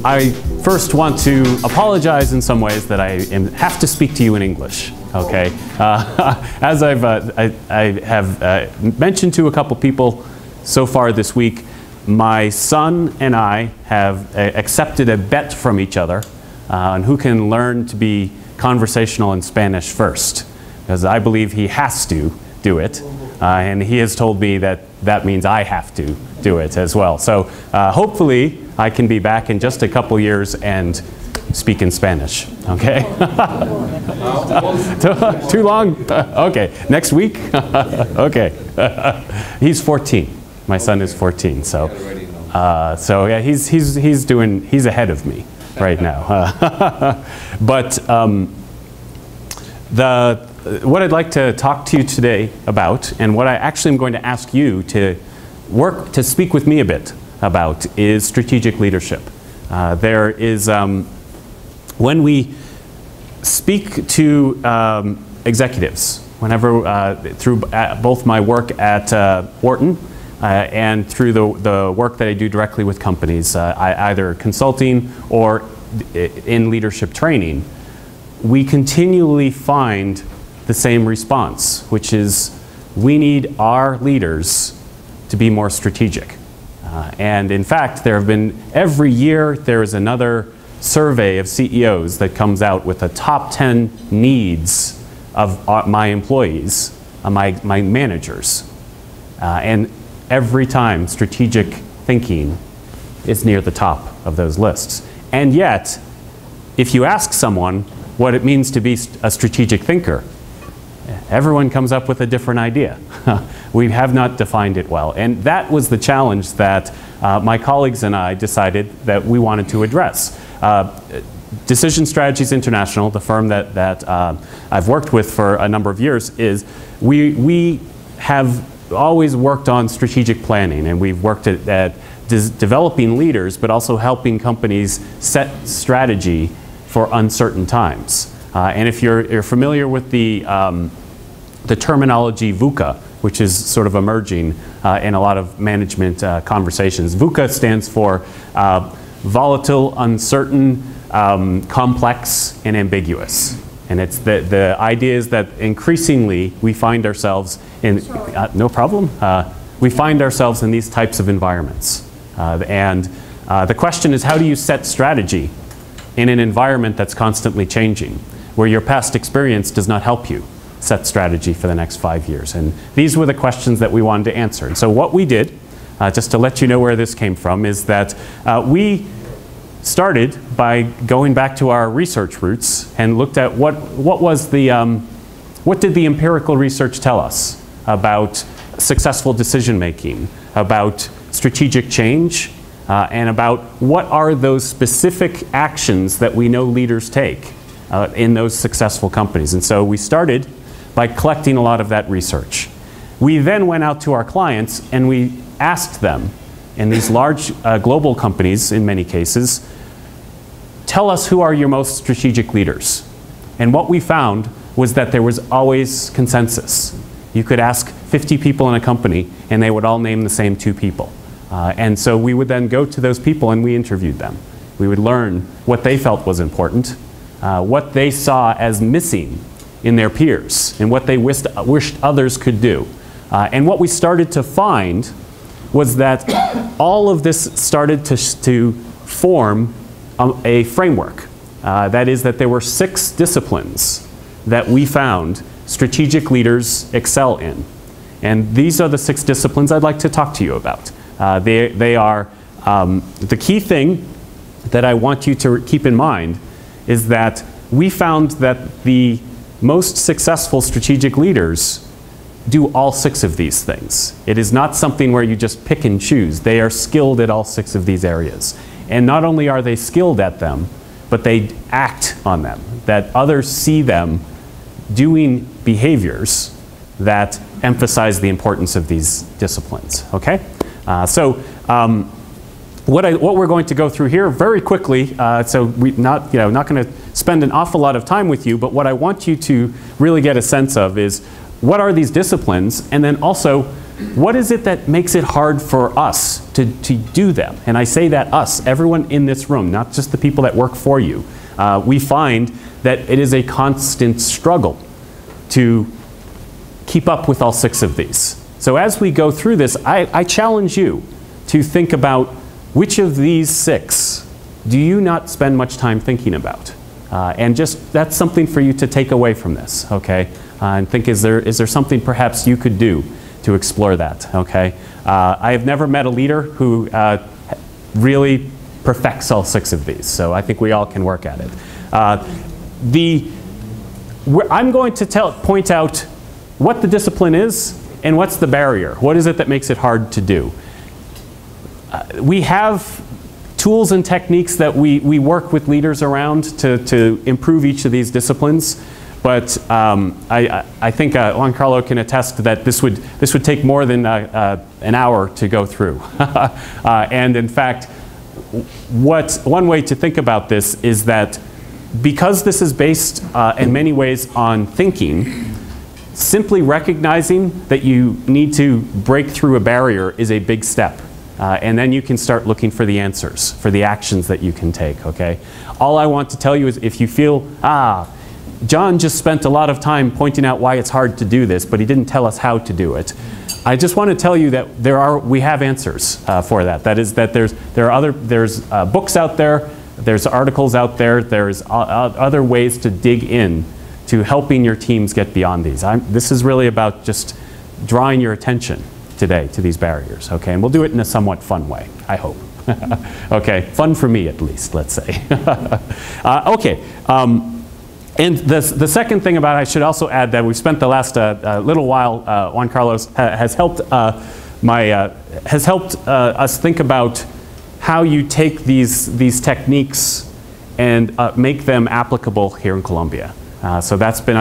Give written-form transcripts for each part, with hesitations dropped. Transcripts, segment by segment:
I first want to apologize in some ways that I have to speak to you in English, okay? As I have mentioned to a couple people so far this week, my son and I have accepted a bet from each other on who can learn to be conversational in Spanish first, because I believe he has to do it, and he has told me that that means I have to do it as well. So hopefully I can be back in just a couple years and speak in Spanish, okay? Too long? Okay, next week? Okay. He's 14. My son is 14, so yeah, he's ahead of me right now. But what I'd like to talk to you today about, and what I actually am going to ask you to speak with me a bit about, is strategic leadership. There is, when we speak to executives, whenever through both my work at Wharton and through the work that I do directly with companies, either consulting or in leadership training, we continually find the same response, which is we need our leaders to be more strategic. And in fact, there have been, every year there is another survey of CEOs that comes out with the top 10 needs of my employees, my managers. And every time strategic thinking is near the top of those lists. And yet, if you ask someone what it means to be a strategic thinker, everyone comes up with a different idea. We have not defined it well. And that was the challenge that my colleagues and I decided that we wanted to address. Decision Strategies International, the firm that I've worked with for a number of years, is we have always worked on strategic planning, and we've worked at developing leaders, but also helping companies set strategy for uncertain times. And if you're familiar with the terminology VUCA, which is sort of emerging in a lot of management conversations. VUCA stands for volatile, uncertain, complex, and ambiguous. And it's the idea is that increasingly we find ourselves in, no problem, we find ourselves in these types of environments. And the question is, how do you set strategy in an environment that's constantly changing, where your past experience does not help you set strategy for the next 5 years? And these were the questions that we wanted to answer. And so what we did, just to let you know where this came from, is that we started by going back to our research roots and looked at what did the empirical research tell us about successful decision making, about strategic change, and about what are those specific actions that we know leaders take in those successful companies. And so we started by collecting a lot of that research. We then went out to our clients and we asked them, in these large global companies in many cases, tell us who are your most strategic leaders. And what we found was that there was always consensus. You could ask 50 people in a company and they would all name the same 2 people. And so we would then go to those people and we interviewed them. We would learn what they felt was important, what they saw as missing in their peers, and what they wished others could do. And what we started to find was that all of this started to form a framework. That is, that there were 6 disciplines that we found strategic leaders excel in. And these are the 6 disciplines I'd like to talk to you about. They are, the key thing that I want you to keep in mind is that we found that the most successful strategic leaders do all 6 of these things. It is not something where you just pick and choose. They are skilled at all 6 of these areas. And not only are they skilled at them, but they act on them. That others see them doing behaviors that emphasize the importance of these disciplines. Okay? What we're going to go through here very quickly, so we're not going to spend an awful lot of time with you, but what I want you to really get a sense of is what are these disciplines, and then also what is it that makes it hard for us to do them? And I say that us, everyone in this room, not just the people that work for you. We find that it is a constant struggle to keep up with all 6 of these. So as we go through this, I challenge you to think about which of these 6 do you not spend much time thinking about? And just that's something for you to take away from this, okay? And think, is there something perhaps you could do to explore that, okay? I have never met a leader who really perfects all 6 of these, so I think we all can work at it. I'm going to point out what the discipline is and what's the barrier. What is it that makes it hard to do? We have tools and techniques that we work with leaders around to improve each of these disciplines. But I think Juan Carlo can attest that this would take more than an hour to go through. And in fact, one way to think about this is that because this is based in many ways on thinking, simply recognizing that you need to break through a barrier is a big step. And then you can start looking for the answers, for the actions that you can take, okay? All I want to tell you is if you feel, John just spent a lot of time pointing out why it's hard to do this, but he didn't tell us how to do it. I just want to tell you that we have answers for that. That is that there's books out there, there's articles out there, there's other ways to dig in to helping your teams get beyond these. This is really about just drawing your attention today to these barriers, okay? And we'll do it in a somewhat fun way, I hope. Okay, fun for me at least, let's say. Okay, and the second thing about it, I should also add that we've spent the last little while, Juan Carlos has helped us think about how you take these techniques and make them applicable here in Colombia. So that's been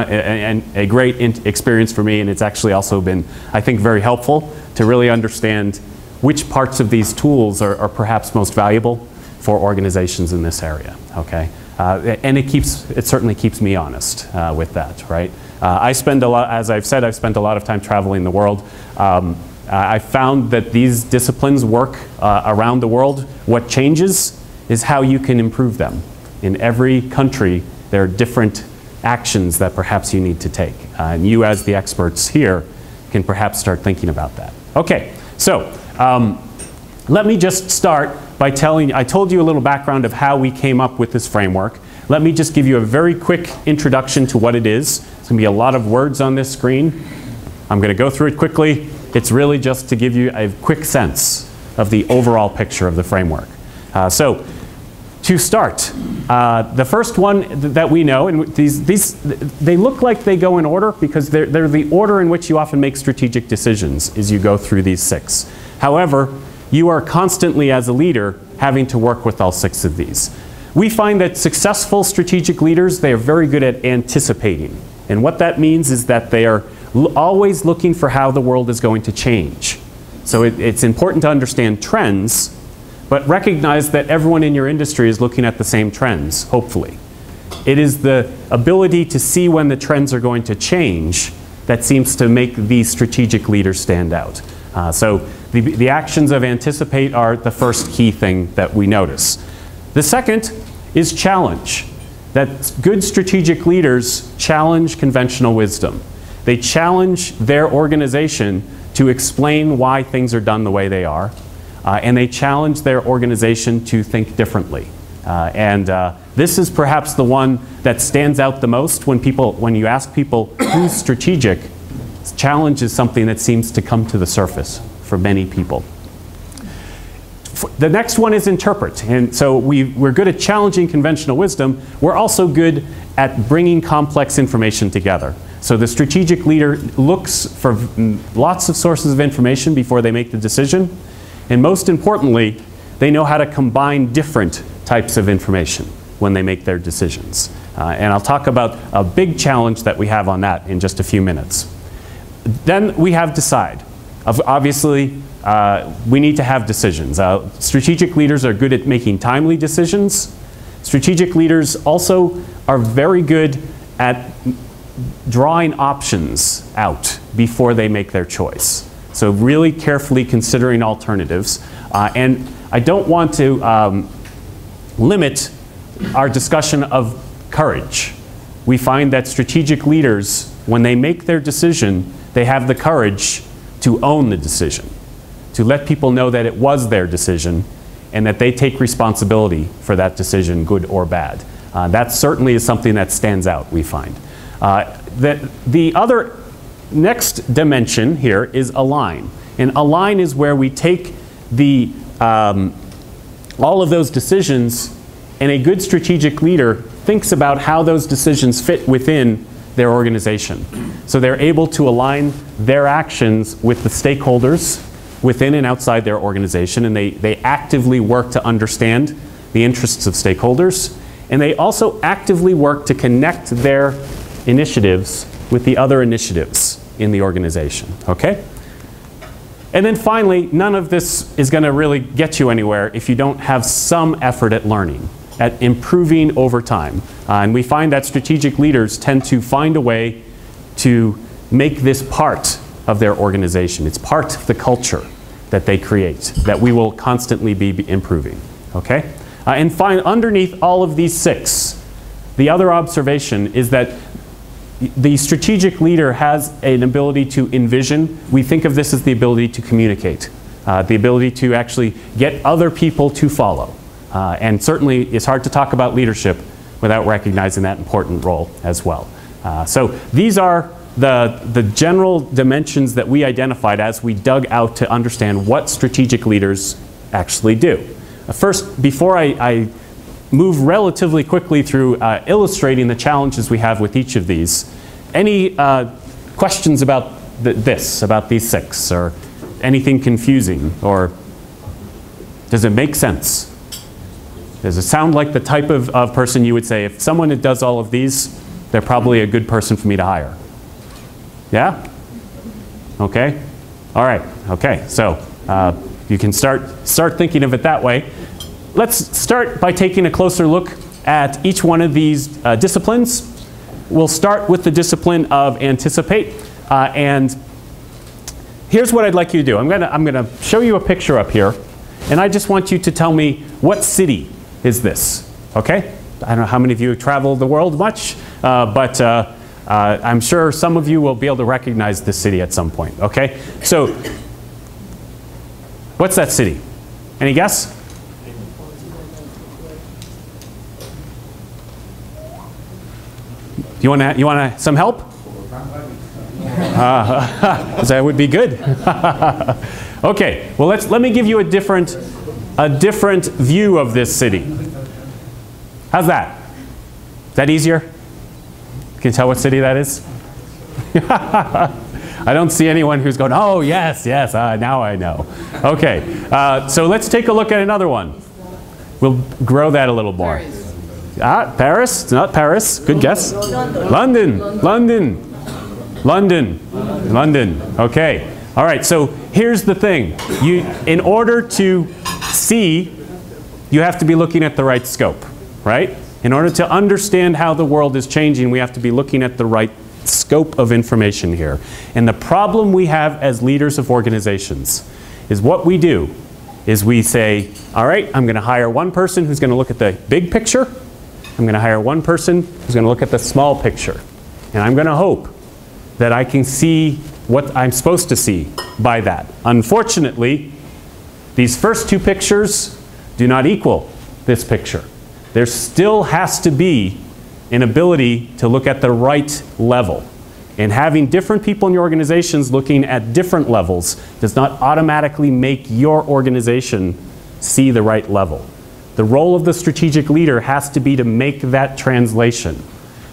a great experience for me, and it's actually also been, I think, very helpful to really understand which parts of these tools are perhaps most valuable for organizations in this area, okay? And it certainly keeps me honest with that, right? I spend a lot, as I've said, I've spent a lot of time traveling the world. I found that these disciplines work around the world. What changes is how you can improve them. In every country, there are different actions that perhaps you need to take. And you as the experts here can perhaps start thinking about that. Okay, so let me just start by I told you a little background of how we came up with this framework. Let me just give you a very quick introduction to what it is. There's going to be a lot of words on this screen. I'm going to go through it quickly. It's really just to give you a quick sense of the overall picture of the framework. So to start, the first one that we know, and they look like they go in order because they're the order in which you often make strategic decisions as you go through these 6. However, you are constantly, as a leader, having to work with all 6 of these. We find that successful strategic leaders, they are very good at anticipating. And what that means is that they are always looking for how the world is going to change. So it's important to understand trends, but recognize that everyone in your industry is looking at the same trends, hopefully. It is the ability to see when the trends are going to change that seems to make these strategic leaders stand out. So the actions of anticipate are the first key thing that we notice. The second is challenge. That good strategic leaders challenge conventional wisdom. They challenge their organization to explain why things are done the way they are. And they challenge their organization to think differently. This is perhaps the one that stands out the most when you ask people who's strategic. Challenge is something that seems to come to the surface for many people. The next one is interpret. And so we're good at challenging conventional wisdom. We're also good at bringing complex information together. So the strategic leader looks for lots of sources of information before they make the decision. And most importantly, they know how to combine different types of information when they make their decisions. And I'll talk about a big challenge that we have on that in just a few minutes. Then we have decide. Obviously, we need to have decisions. Strategic leaders are good at making timely decisions. Strategic leaders also are very good at drawing options out before they make their choice. So really carefully considering alternatives. And I don't want to limit our discussion of courage. We find that strategic leaders, when they make their decision, they have the courage to own the decision, to let people know that it was their decision and that they take responsibility for that decision, good or bad. That certainly is something that stands out, we find. The other next dimension here is align. And align is where we take the, all of those decisions, and a good strategic leader thinks about how those decisions fit within their organization. So they're able to align their actions with the stakeholders within and outside their organization, and they actively work to understand the interests of stakeholders, and they also actively work to connect their initiatives with the other initiatives in the organization, okay? And then finally, none of this is going to really get you anywhere if you don't have some effort at learning, at improving over time. And we find that strategic leaders tend to find a way to make this part of their organization. It's part of the culture that they create, that we will constantly be improving, okay? And underneath all of these six, the other observation is that the strategic leader has an ability to envision. We think of this as the ability to communicate, the ability to actually get other people to follow. And certainly it's hard to talk about leadership without recognizing that important role as well. So these are the general dimensions that we identified as we dug out to understand what strategic leaders actually do. First, before I move relatively quickly through illustrating the challenges we have with each of these, any questions about about these six, or anything confusing, or does it make sense? Does it sound like the type of person you would say, if someone that does all of these, they're probably a good person for me to hire? Yeah? Okay? All right. Okay. So you can start thinking of it that way. Let's start by taking a closer look at each one of these disciplines. We'll start with the discipline of anticipate. And here's what I'd like you to do. I'm gonna show you a picture up here, and I just want you to tell me, what city is this? Okay? I don't know how many of you have traveled the world much, but I'm sure some of you will be able to recognize this city at some point. Okay? So, what's that city? Any guess? You want some help? That would be good. Okay. Well, let me give you a different view of this city. How's that? Is that easier? Can you tell what city that is? I don't see anyone who's going, oh, yes, now I know. Okay. So let's take a look at another one. We'll grow that a little more. Paris? It's not Paris. Good guess. London. Okay. All right. So here's the thing. In order to see, you have to be looking at the right scope, right? In order to understand how the world is changing, we have to be looking at the right scope of information here. And the problem we have as leaders of organizations is what we do is we say, all right, I'm going to hire one person who's going to look at the big picture. I'm going to hire one person who's going to look at the small picture. And I'm going to hope that I can see what I'm supposed to see by that. Unfortunately, these first two pictures do not equal this picture. There still has to be an ability to look at the right level. And having different people in your organizations looking at different levels does not automatically make your organization see the right level. The role of the strategic leader has to be to make that translation,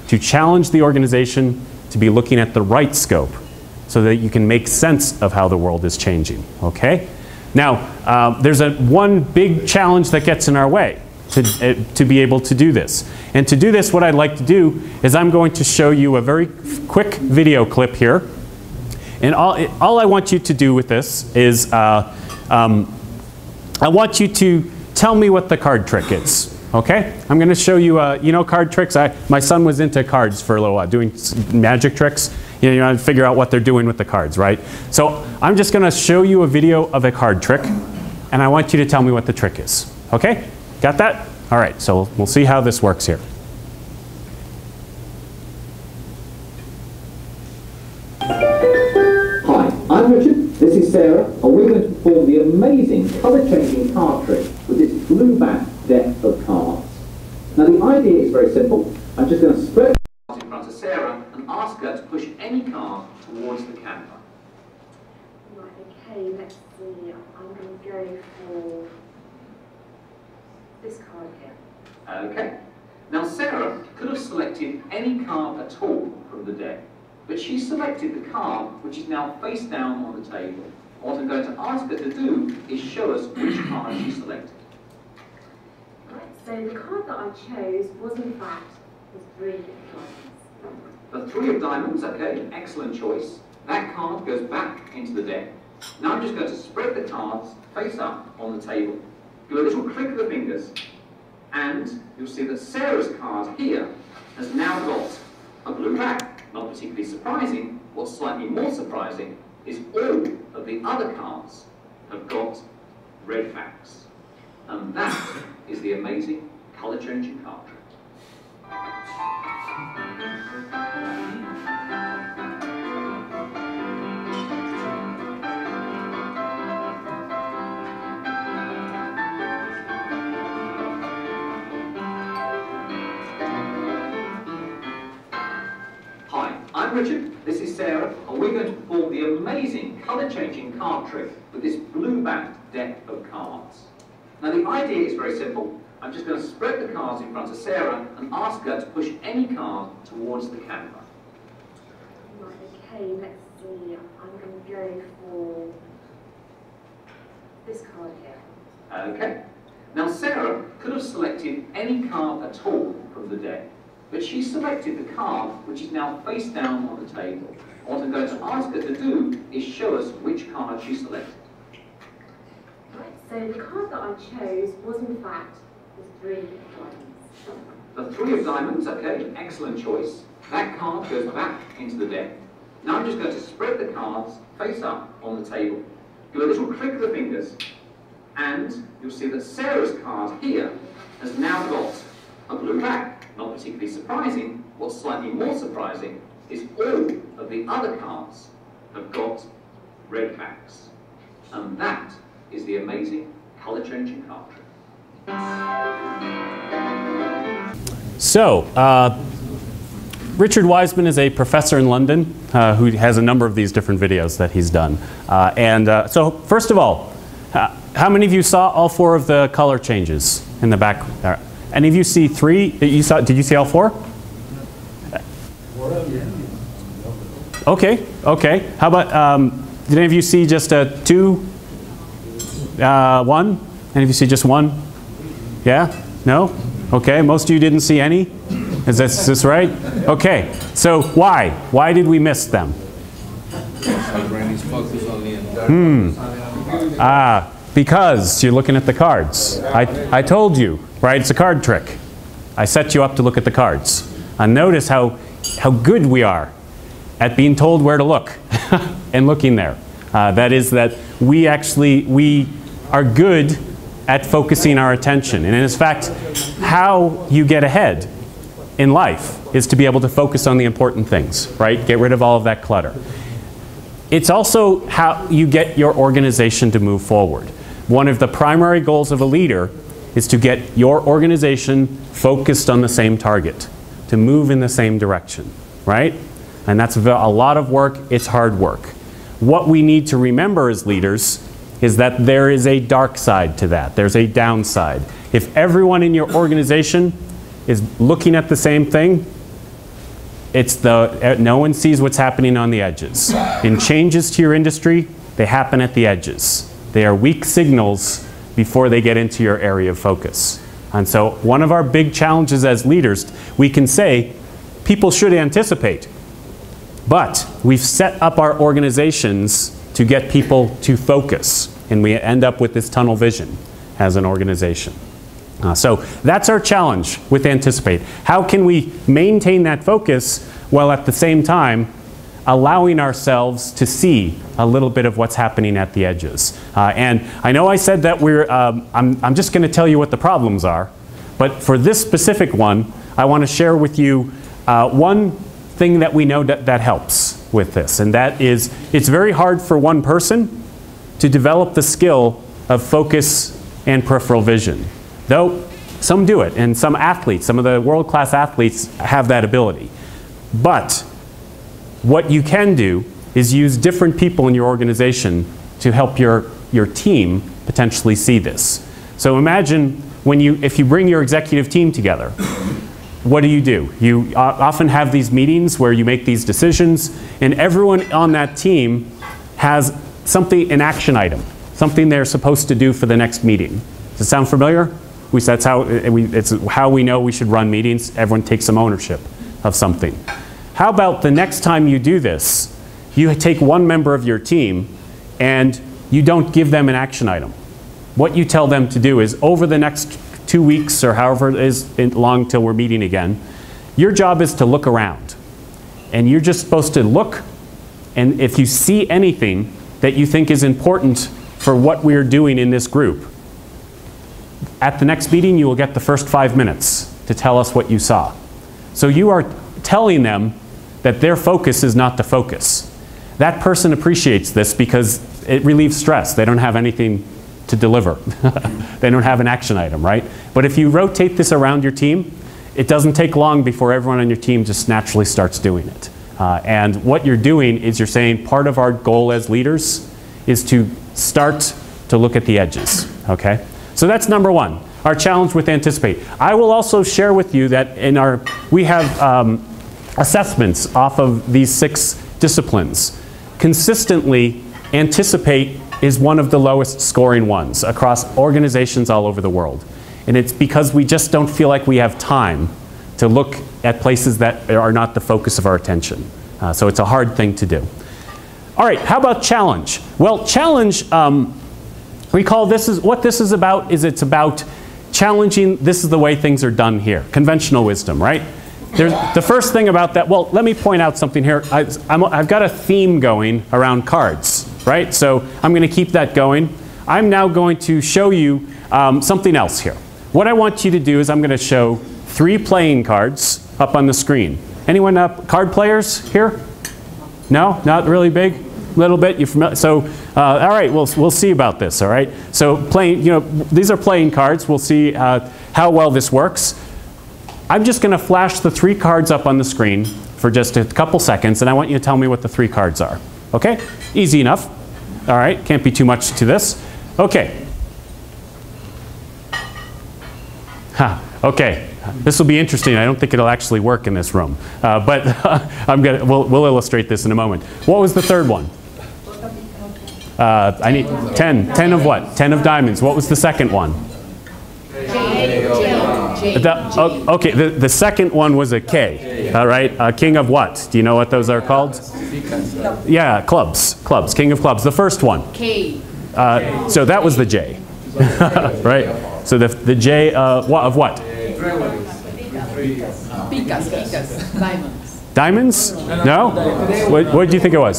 to challenge the organization to be looking at the right scope so that you can make sense of how the world is changing, okay? Now, there's one big challenge that gets in our way to be able to do this. And to do this, what I'd like to do is I'm going to show you a very quick video clip here. And all I want you to do with this is I want you to tell me what the card trick is. Okay? I'm going to show you, you know, card tricks. My son was into cards for a little while, doing magic tricks. You know, to figure out what they're doing with the cards, right? So I'm just going to show you a video of a card trick, and I want you to tell me what the trick is. Okay? Got that? All right, so we'll see how this works here. Hi, I'm Richard, this is Sarah, and we're going to perform the amazing colour-changing card trick with this blue-backed deck of cards. Now the idea is very simple. I'm just going to spread the cards in front of Sarah and ask her to push any card towards the camera. Right, okay, let's see. I'm going to go for this card here. Okay. Now Sarah could have selected any card at all from the deck, but she selected the card which is now face down on the table. What I'm going to ask her to do is show us which card she selected. Right, so the card that I chose was in fact the 3 of diamonds. The 3 of diamonds, okay, excellent choice. That card goes back into the deck. Now I'm just going to spread the cards face up on the table. Do a little click of the fingers, and you'll see that Sarah's card here has now got a blue back. Not particularly surprising. What's slightly more surprising is all of the other cards have got red backs. And that is the amazing colour-changing card trick. Hi, I'm Richard, this is Sarah, and we're going to perform the amazing colour-changing card trick with this blue-backed deck of cards. Now the idea is very simple. I'm just going to spread the cards in front of Sarah and ask her to push any card towards the camera. Right, okay, let's see. I'm going to go for this card here. Okay. Now Sarah could have selected any card at all from the deck, but she selected the card which is now face down on the table. What I'm going to ask her to do is show us which card she selected. Right, so the card that I chose was in fact the 3 of diamonds. The 3 of diamonds, okay, excellent choice. That card goes back into the deck. Now I'm just going to spread the cards face up on the table. Do a little click of the fingers, and you'll see that Sarah's card here has now got a blue back. Not particularly surprising. What's slightly more surprising is all of the other cards have got red backs. And that is the amazing colour-changing card trick. So, Richard Wiseman is a professor in London who has a number of these different videos that he's done. So, first of all, how many of you saw all 4 of the color changes in the back? Any of you see 3? Did you see all 4? Okay, okay. How about, did any of you see just 2? 1? Any of you see just 1? Yeah? No? Okay, most of you didn't see any? Is this right? Okay, so why? Why did we miss them? Because you're looking at the cards. I told you, right? It's a card trick. I set you up to look at the cards. And notice how good we are at being told where to look and looking there. That is that we are good at focusing our attention. And in fact, how you get ahead in life is to be able to focus on the important things, right? Get rid of all of that clutter. It's also how you get your organization to move forward. One of the primary goals of a leader is to get your organization focused on the same target, to move in the same direction, right? And that's a lot of work, it's hard work. What we need to remember as leaders is that there is a dark side to that. There's a downside. If everyone in your organization is looking at the same thing, no one sees what's happening on the edges. In changes to your industry, they happen at the edges. They are weak signals before they get into your area of focus. And so one of our big challenges as leaders, we can say, people should anticipate But we've set up our organizations to get people to focus, and we end up with this tunnel vision as an organization. So that's our challenge with Anticipate. How can we maintain that focus while at the same time allowing ourselves to see a little bit of what's happening at the edges? And I know I said that I'm just going to tell you what the problems are, but for this specific one, I want to share with you one thing that we know that helps with this, and that is it's very hard for one person to develop the skill of focus and peripheral vision. Though some do it, and some athletes, some of the world-class athletes have that ability. But what you can do is use different people in your organization to help your team potentially see this. So imagine if you bring your executive team together, what do? You often have these meetings where you make these decisions, and everyone on that team has an action item, something they're supposed to do for the next meeting. Does it sound familiar? It's how we know we should run meetings. Everyone takes some ownership of something. How about the next time you do this, you take one member of your team and you don't give them an action item. What you tell them to do is over the next 2 weeks or however it is long till we're meeting again, your job is to look around. And you're just supposed to look, and if you see anything that you think is important for what we're doing in this group, at the next meeting you will get the first 5 minutes to tell us what you saw. So you are telling them that their focus is not the focus. That person appreciates this because it relieves stress. They don't have anything to deliver. They don't have an action item, right? But if you rotate this around your team, it doesn't take long before everyone on your team just naturally starts doing it. And what you're doing is you're saying part of our goal as leaders is to start to look at the edges, okay? So that's number one, our challenge with Anticipate. I will also share with you that we have assessments off of these 6 disciplines. Consistently, Anticipate is one of the lowest scoring ones across organizations all over the world. And it's because we just don't feel like we have time to look at places that are not the focus of our attention. So it's a hard thing to do. All right, how about challenge? Well, challenge, recall what this is about is it's about challenging, this is the way things are done here. Conventional wisdom, right? The first thing about that, well, let me point out something here. I've got a theme going around cards, right? So I'm going to keep that going. I'm now going to show you something else here. What I want you to do is I'm going to show 3 playing cards up on the screen. Anyone card players here? No? Not really big? A little bit? You familiar? So, all right, we'll see about this, all right? So these are playing cards. We'll see how well this works. I'm just going to flash the 3 cards up on the screen for just a couple seconds, and I want you to tell me what the 3 cards are. Okay? Easy enough. All right, can't be too much to this. Okay. Okay, this will be interesting. I don't think it'll actually work in this room, but we'll illustrate this in a moment. What was the third one? I need 10. 10 of what? 10 of diamonds. What was the second one? Okay, the second one was a K. All right, king of what? Do you know what those are called? Yeah, clubs. Clubs. King of clubs. The first one. K. So that was the J. Right. So the J of what? Picas. Diamonds. Diamonds? No? What did you think it was?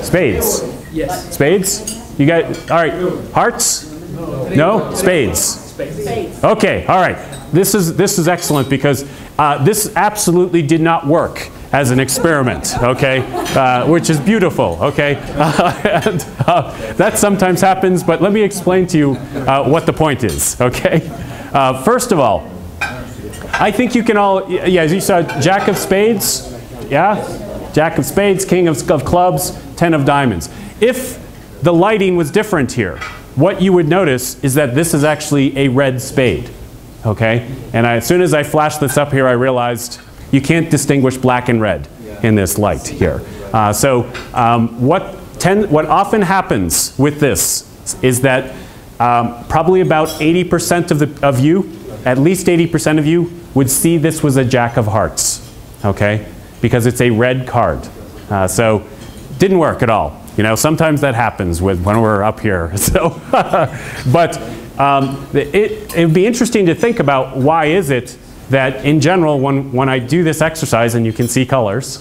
Spades. Yes. Spades? You got, all right. Hearts? No? Spades. Okay, all right. This is excellent because this absolutely did not work as an experiment, okay? Which is beautiful, okay? And, that sometimes happens, but let me explain to you what the point is, okay? First of all, I think you can all, yeah, as you saw, Jack of Spades, yeah? Jack of Spades, King of Clubs, 10 of Diamonds. If the lighting was different here, what you would notice is that this is actually a red spade, okay? And as soon as I flashed this up here, I realized you can't distinguish black and red in this light here. What often happens with this is that probably about 80% of you, at least 80% of you, would see this was a Jack of Hearts, okay? Because it's a red card. So didn't work at all. You know, sometimes that happens when we're up here. So, but it would be interesting to think about why is it that in general when I do this exercise and you can see colors,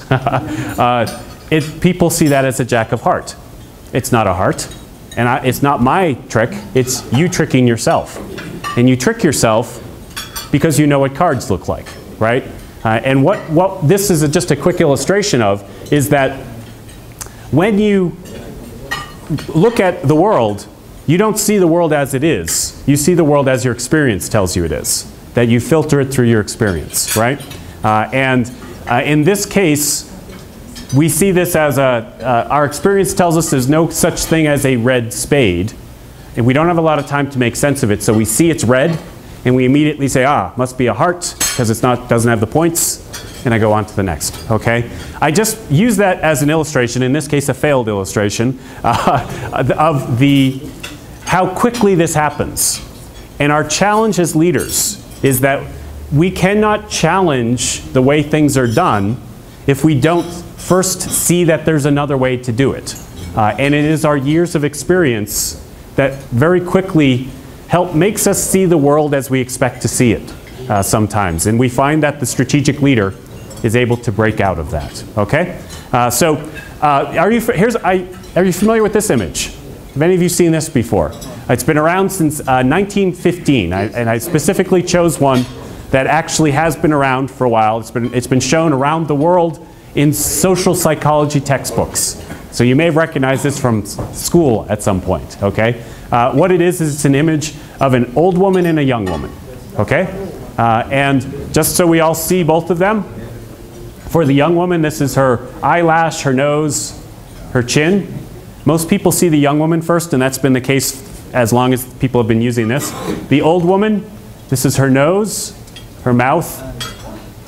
people see that as a jack of heart. It's not a heart, and it's not my trick, it's you tricking yourself. And you trick yourself because you know what cards look like, right? And what this is just a quick illustration of is that when you look at the world, you don't see the world as it is. You see the world as your experience tells you it is. That you filter it through your experience, right? In this case, we see this as our experience tells us there's no such thing as a red spade. And we don't have a lot of time to make sense of it, so we see it's red, and we immediately say, must be a heart, because it doesn't have the points, and I go on to the next, okay? I just use that as an illustration, in this case a failed illustration, of how quickly this happens. And our challenge as leaders is that we cannot challenge the way things are done if we don't first see that there's another way to do it. And it is our years of experience that very quickly makes us see the world as we expect to see it sometimes. And we find that the strategic leader is able to break out of that, okay? Are you familiar with this image? Have any of you seen this before? It's been around since 1915, and I specifically chose one that actually has been around for a while. It's been shown around the world in social psychology textbooks. So you may have recognized this from school at some point, okay? What it is it's an image of an old woman and a young woman, okay? And just so we all see both of them, for the young woman, this is her eyelash, her nose, her chin. Most people see the young woman first, and that's been the case as long as people have been using this. The old woman, this is her nose, her mouth,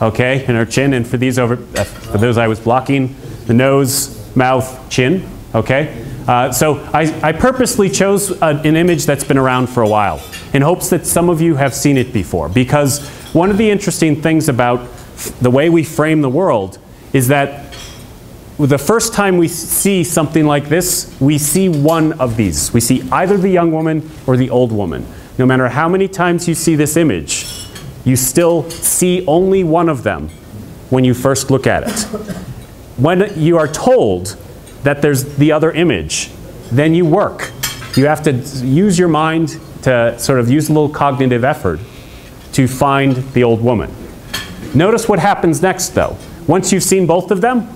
okay, and her chin. And for those I was blocking, the nose, mouth, chin, okay? So I purposely chose an image that's been around for a while in hopes that some of you have seen it before, because one of the interesting things about the way we frame the world is that the first time we see something like this, we see one of these. We see either the young woman or the old woman. No matter how many times you see this image, you still see only one of them when you first look at it. When you are told that there's the other image, then you work. You have to use your mind to sort of use a little cognitive effort to find the old woman. Notice what happens next, though. Once you've seen both of them,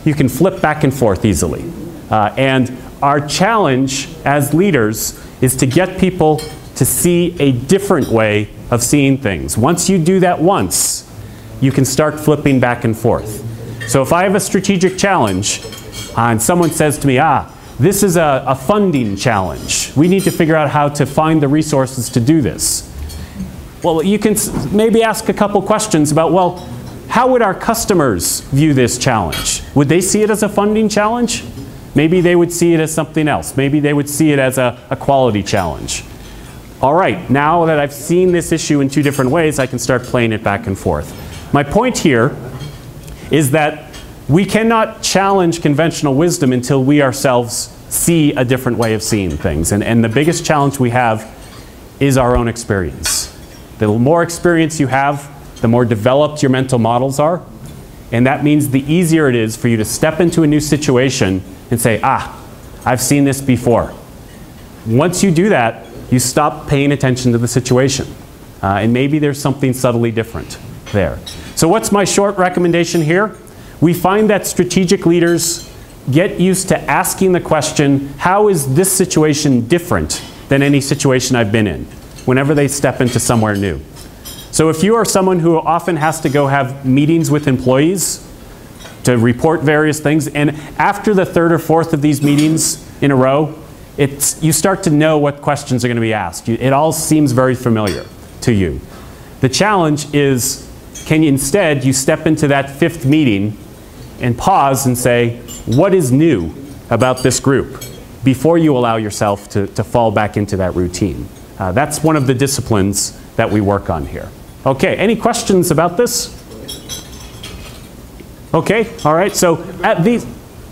you can flip back and forth easily. And our challenge as leaders is to get people to see a different way of seeing things. Once you do that once, you can start flipping back and forth. So if I have a strategic challenge, and someone says to me, this is a funding challenge. We need to figure out how to find the resources to do this. Well, you can maybe ask a couple questions about, well, how would our customers view this challenge? Would they see it as a funding challenge? Maybe they would see it as something else. Maybe they would see it as a quality challenge. All right, now that I've seen this issue in two different ways, I can start playing it back and forth. My point here is that we cannot challenge conventional wisdom until we ourselves see a different way of seeing things. And the biggest challenge we have is our own experience. The more experience you have, the more developed your mental models are. And that means the easier it is for you to step into a new situation and say, I've seen this before. Once you do that, you stop paying attention to the situation. And maybe there's something subtly different there. So what's my short recommendation here? We find that strategic leaders get used to asking the question, how is this situation different than any situation I've been in, whenever they step into somewhere new. So if you are someone who often has to go have meetings with employees to report various things, and after the third or fourth of these meetings in a row, you start to know what questions are going to be asked. It all seems very familiar to you. The challenge is, instead you step into that fifth meeting and pause and say, what is new about this group, before you allow yourself to fall back into that routine. That's one of the disciplines that we work on here. Okay, any questions about this? Okay, all right, so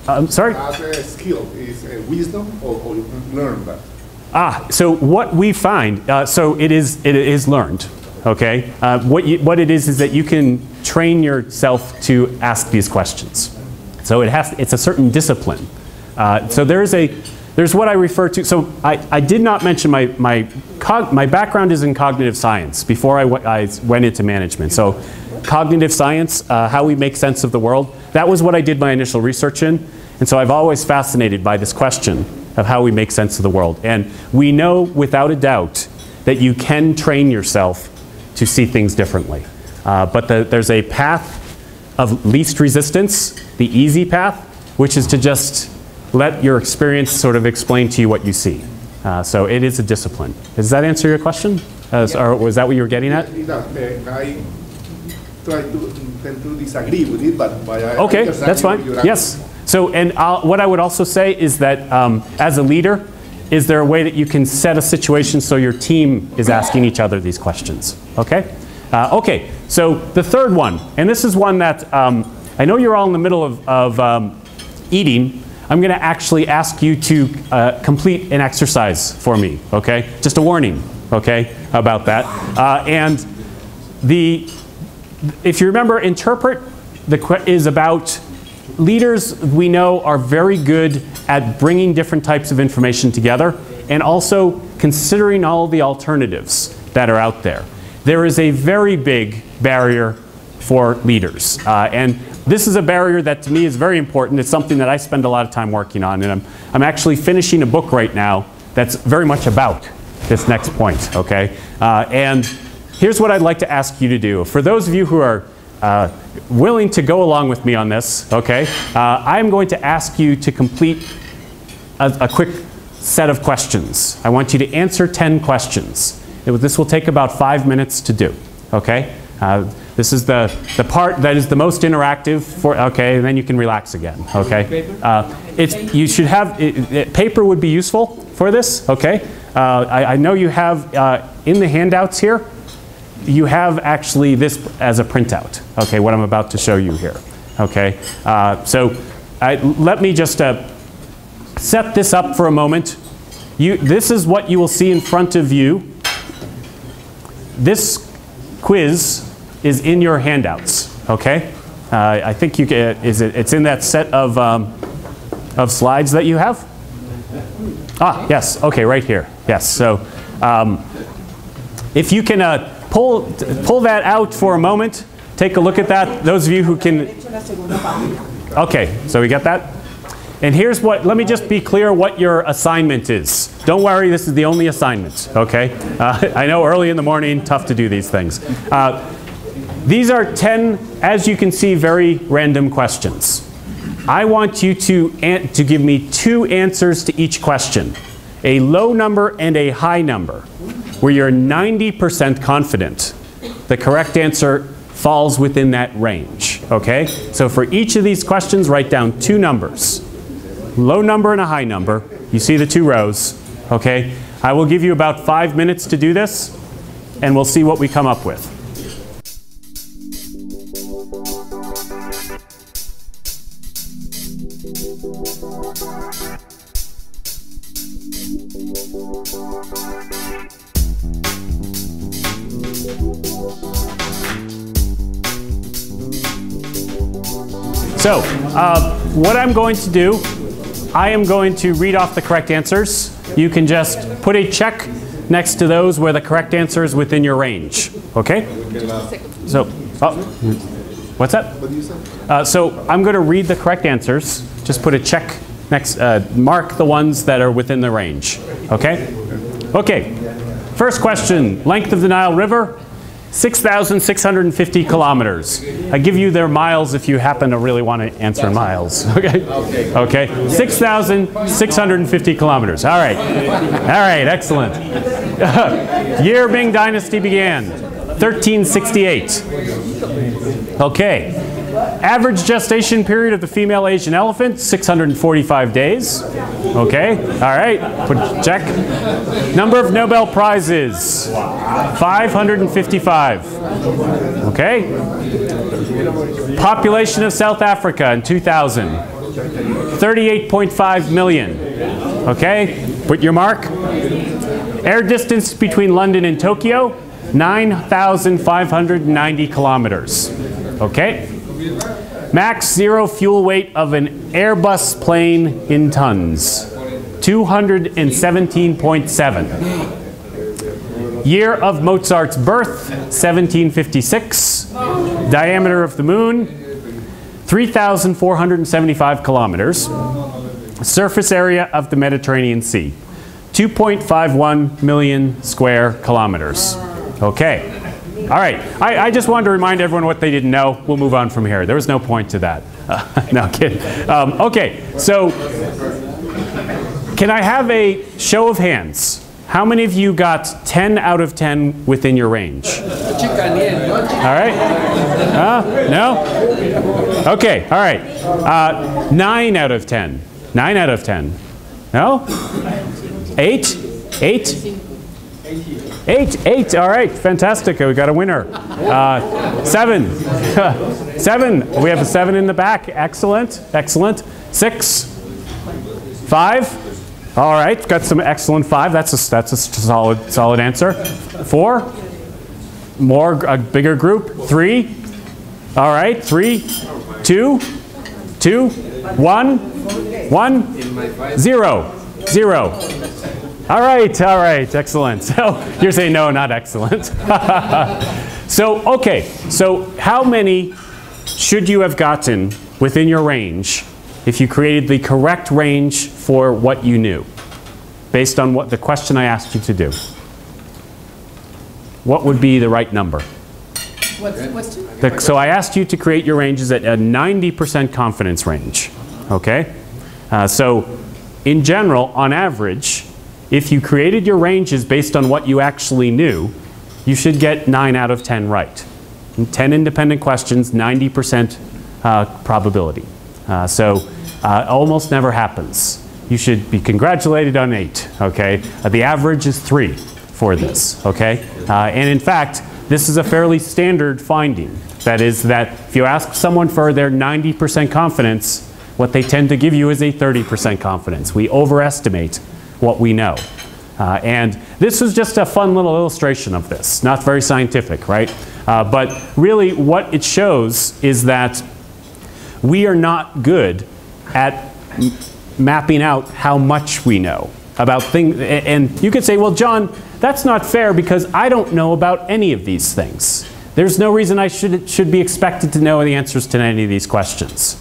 I'm sorry? As a skill, is wisdom or you learn that? So what we find, so it is learned, okay? What it is that you can train yourself to ask these questions. So it's a certain discipline. So there's what I refer to, so I did not mention my background is in cognitive science before I went into management. So cognitive science, how we make sense of the world, that was what I did my initial research in. And so I've always fascinated by this question of how we make sense of the world. And we know without a doubt that you can train yourself to see things differently. But there's a path of least resistance, the easy path, which is to just let your experience sort of explain to you what you see. So it is a discipline. Does that answer your question? Or was that what you were getting at? I try to tend to disagree with it, but okay, that's fine. Yes. So, and what I would also say is that as a leader, is there a way that you can set a situation so your team is asking each other these questions? Okay? Okay, so the third one, and this is one that I know you're all in the middle of eating. I'm going to actually ask you to complete an exercise for me, okay? Just a warning, okay, about that. And if you remember, interpret is about leaders we know are very good at bringing different types of information together and also considering all the alternatives that are out there. There is a very big barrier for leaders. And this is a barrier that to me is very important. It's something that I spend a lot of time working on. And I'm actually finishing a book right now that's very much about this next point, okay? And here's what I'd like to ask you to do. For those of you who are willing to go along with me on this, okay, I'm going to ask you to complete a quick set of questions. I want you to answer 10 questions. This will take about 5 minutes to do, okay? This is the part that is the most interactive for, okay, and then you can relax again, okay? You should have, paper would be useful for this, okay? I know you have, in the handouts here, you have actually this as a printout, okay, what I'm about to show you here, okay? So let me just set this up for a moment. This is what you will see in front of you. This quiz is in your handouts, okay? I think you can, it's in that set of slides that you have? Ah, yes, okay, right here, yes. So if you can pull that out for a moment, take a look at that. Those of you who can, okay, so we got that? And here's what, let me just be clear what your assignment is. Don't worry, this is the only assignment, okay? I know early in the morning, tough to do these things. These are 10, as you can see, very random questions. I want you to give me 2 answers to each question. A low number and a high number, where you're 90% confident the correct answer falls within that range, okay? So for each of these questions, write down 2 numbers. Low number and a high number. You see the 2 rows, okay? I will give you about 5 minutes to do this, and we'll see what we come up with. So, what I'm going to do, I am going to read off the correct answers. You can just put a check next to those where the correct answer is within your range. Okay? So, what's that? So, I'm going to read the correct answers. Just put a check next, mark the ones that are within the range. Okay? Okay. First question, length of the Nile River. 6,650 kilometers. I give you their miles if you happen to really want to answer in miles. Okay? Okay. 6,650 kilometers. All right. All right, excellent. Year Ming Dynasty began. 1368. Okay. Average gestation period of the female Asian elephant, 645 days. Okay, all right, check. Number of Nobel Prizes, 555. Okay. Population of South Africa in 2000. 38.5 million. Okay, put your mark. Air distance between London and Tokyo, 9,590 kilometers. Okay. Max zero fuel weight of an Airbus plane in tons, 217.7. Year of Mozart's birth, 1756. Diameter of the moon, 3,475 kilometers. Surface area of the Mediterranean Sea, 2.51 million square kilometers. Okay. All right. I just wanted to remind everyone what they didn't know. We'll move on from here. There was no point to that. No, kidding. Okay. So can I have a show of hands? How many of you got 10 out of 10 within your range? All right. No? Okay. All right. 9 out of 10. 9 out of 10. No? 8? 8? 8. All right. Fantastic. We got a winner. 7. 7. We have a 7 in the back. Excellent. Excellent. 6. 5. All right. Got some excellent 5. That's a solid answer. 4. A bigger group. 3. All right. 3. 2. 2. 1. 1. 0. 0. All right, excellent. So you're saying no, not excellent. So, okay, so how many should you have gotten within your range if you created the correct range for what you knew, based on what the question I asked you to do? What would be the right number? What's the question? So I asked you to create your ranges at a 90% confidence range, okay? So in general, on average, if you created your ranges based on what you actually knew, you should get 9 out of 10 right. 10 independent questions, 90% probability. So almost never happens. You should be congratulated on 8, okay? The average is 3 for this, okay? And in fact, this is a fairly standard finding. That is that if you ask someone for their 90% confidence, what they tend to give you is a 30% confidence. We overestimate what we know. And this was just a fun little illustration of this. Not very scientific, right? But really what it shows is that we are not good at mapping out how much we know about things. And you could say, well, John, that's not fair because I don't know about any of these things. There's no reason I should be expected to know the answers to any of these questions.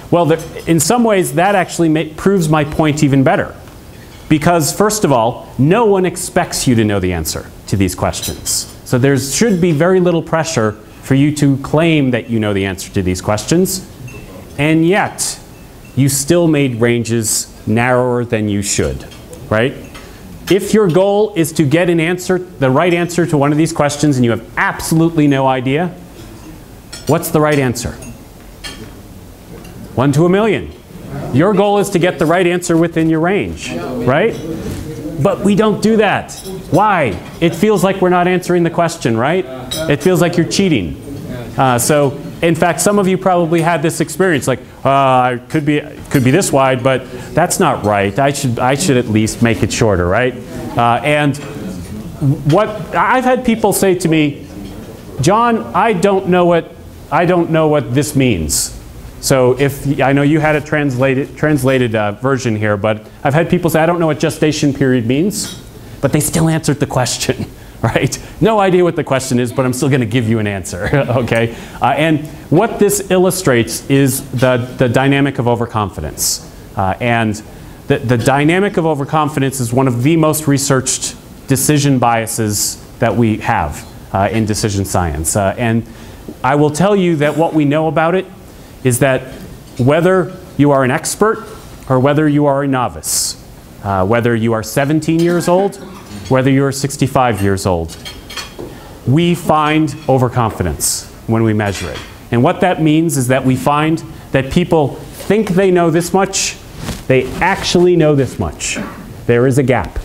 Well, in some ways, that actually proves my point even better. Because, first of all, no one expects you to know the answer to these questions. So there should be very little pressure for you to claim that you know the answer to these questions. And yet, you still made ranges narrower than you should, right? If your goal is to get an answer, the right answer to one of these questions, and you have absolutely no idea, what's the right answer? 1 to a million. Your goal is to get the right answer within your range, right? But we don't do that. Why? It feels like we're not answering the question, right? It feels like you're cheating. So, in fact, some of you probably had this experience, like, it could be this wide, but that's not right. I should at least make it shorter, right? And what I've had people say to me, John, I don't know what this means. So I know you had a translated version here, but I've had people say, I don't know what gestation period means, but they still answered the question, right? No idea what the question is, but I'm still going to give you an answer, okay? And what this illustrates is the dynamic of overconfidence. And the dynamic of overconfidence is one of the most researched decision biases that we have in decision science. And I will tell you that what we know about it is that whether you are an expert or whether you are a novice, whether you are 17 years old, whether you are 65 years old, we find overconfidence when we measure it. And what that means is that we find that people think they know this much, they actually know this much. There is a gap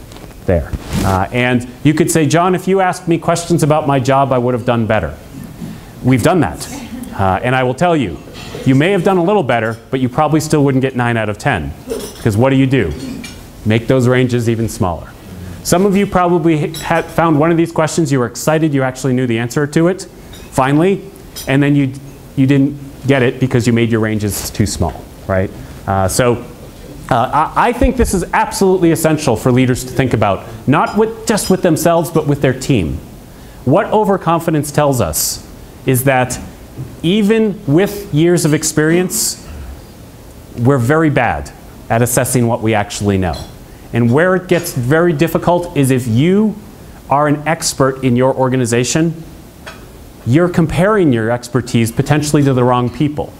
there. And you could say, John, if you asked me questions about my job, I would have done better. We've done that. And I will tell you, You may have done a little better, but you probably still wouldn't get 9 out of 10. Because what do? Make those ranges even smaller. Some of you probably had found one of these questions, you were excited you actually knew the answer to it, finally, and then you didn't get it because you made your ranges too small, right? I think this is absolutely essential for leaders to think about, not just with themselves, but with their team. What overconfidence tells us is that even with years of experience, we're very bad at assessing what we actually know. And where it gets very difficult is if you are an expert in your organization, you're comparing your expertise potentially to the wrong people.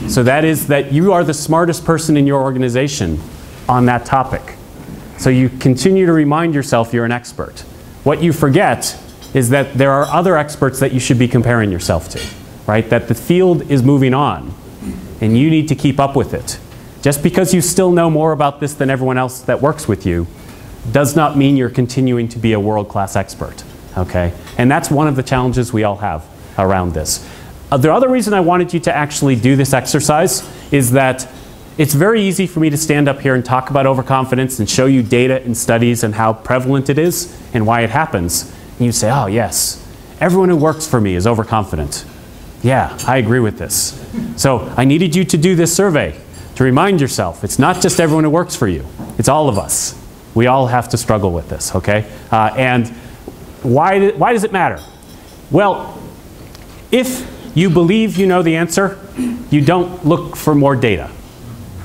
So that is that you are the smartest person in your organization on that topic. So you continue to remind yourself you're an expert. What you forget is that there are other experts that you should be comparing yourself to, right? That the field is moving on, and you need to keep up with it. Just because you still know more about this than everyone else that works with you does not mean you're continuing to be a world-class expert, okay? And that's one of the challenges we all have around this. The other reason I wanted you to actually do this exercise is that it's very easy for me to stand up here and talk about overconfidence and show you data and studies and how prevalent it is and why it happens. And you say, oh yes, everyone who works for me is overconfident. Yeah, I agree with this. So I needed you to do this survey to remind yourself it's not just everyone who works for you, it's all of us. We all have to struggle with this, okay? And why does it matter? Well, if you believe you know the answer, you don't look for more data.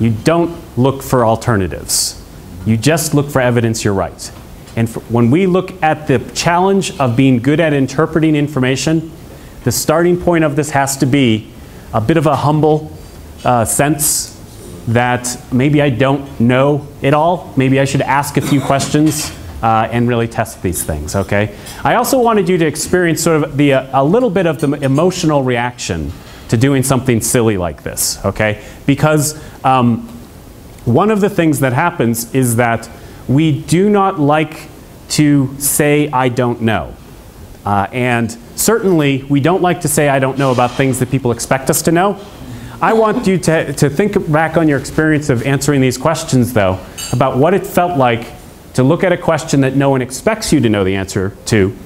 You don't look for alternatives. You just look for evidence you're right. And when we look at the challenge of being good at interpreting information, the starting point of this has to be a bit of a humble sense that maybe I don't know it all. Maybe I should ask a few questions and really test these things, okay? I also wanted you to experience sort of a little bit of the emotional reaction to doing something silly like this, okay? Because one of the things that happens is that we do not like to say, I don't know. And certainly, we don't like to say, I don't know about things that people expect us to know. I want you to think back on your experience of answering these questions, though, about what it felt like to look at a question that no one expects you to know the answer to,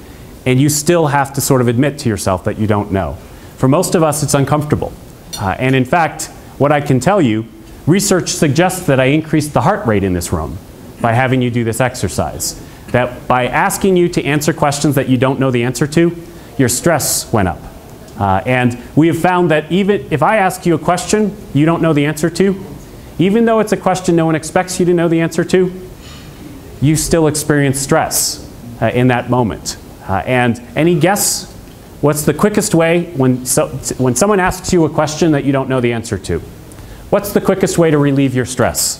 and you still have to sort of admit to yourself that you don't know. For most of us, it's uncomfortable. And in fact, what I can tell you, research suggests that I increased the heart rate in this room by having you do this exercise. That by asking you to answer questions that you don't know the answer to, your stress went up. And we have found that even if I ask you a question you don't know the answer to, even though it's a question no one expects you to know the answer to, you still experience stress in that moment. And any guess what's the quickest way when someone asks you a question that you don't know the answer to? What's the quickest way to relieve your stress?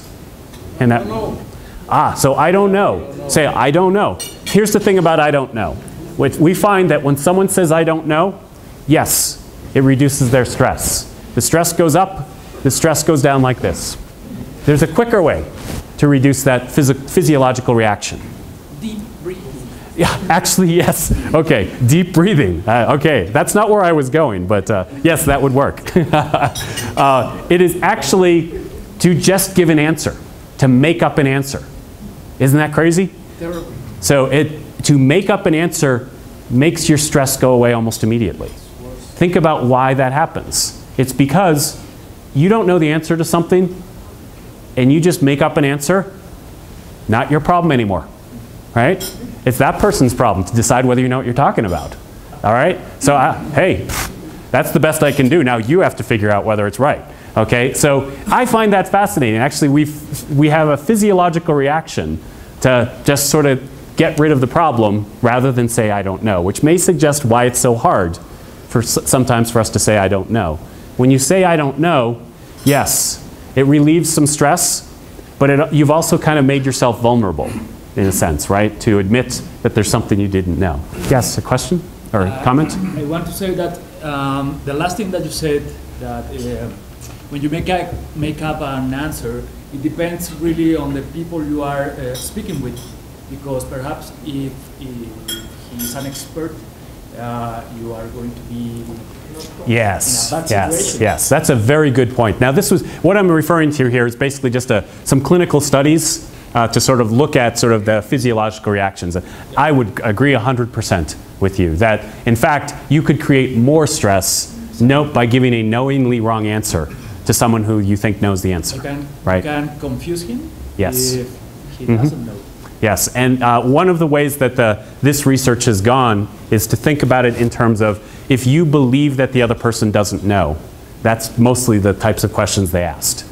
And that, so I don't know. Say, I don't know. Here's the thing about I don't know. We find that when someone says I don't know, yes, it reduces their stress. The stress goes up, the stress goes down like this. There's a quicker way to reduce that physiological reaction. Deep breathing. Yeah, actually, yes. Okay, deep breathing. Okay, that's not where I was going, but yes, that would work. It is actually to just give an answer, to make up an answer. Isn't that crazy? Terrible. So to make up an answer makes your stress go away almost immediately. Think about why that happens. It's because you don't know the answer to something, and you just make up an answer, not your problem anymore, right? It's that person's problem to decide whether you know what you're talking about, all right? So, hey, that's the best I can do. Now you have to figure out whether it's right, okay? So I find that fascinating. Actually, we have a physiological reaction to just sort of get rid of the problem rather than say I don't know, which may suggest why it's so hard sometimes for us to say I don't know. When you say I don't know, yes, it relieves some stress, but you've also kind of made yourself vulnerable in a sense, right? To admit that there's something you didn't know. Yes, a question or a comment? I want to say that the last thing that you said, that when you make up an answer, it depends really on the people you are speaking with. Because perhaps if he's an expert you are going to be Yes, in a bad yes, situation. yes. That's a very good point. Now, this was what I'm referring to here is basically just some clinical studies to sort of look at sort of the physiological reactions. I would agree 100% with you that, in fact, you could create more stress by giving a knowingly wrong answer to someone who you think knows the answer. You can confuse him Yes. if he doesn't know. Yes, and one of the ways that this research has gone is to think about it in terms of if you believe that the other person doesn't know. That's mostly the types of questions they asked.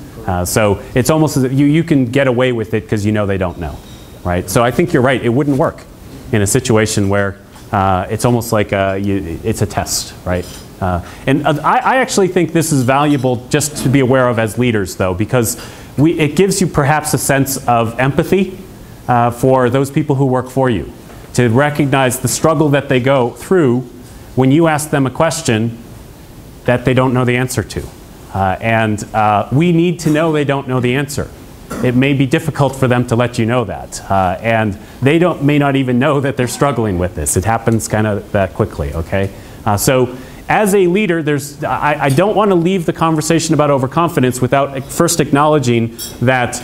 So it's almost as if you can get away with it because you know they don't know, right? So I think you're right. It wouldn't work in a situation where it's almost like it's a test, right? And I actually think this is valuable just to be aware of as leaders, though, because it gives you perhaps a sense of empathy for those people who work for you, to recognize the struggle that they go through when you ask them a question that they don't know the answer to. And we need to know they don't know the answer. It may be difficult for them to let you know that. And they may not even know that they're struggling with this. It happens kind of that quickly, okay? So as a leader, I don't want to leave the conversation about overconfidence without first acknowledging that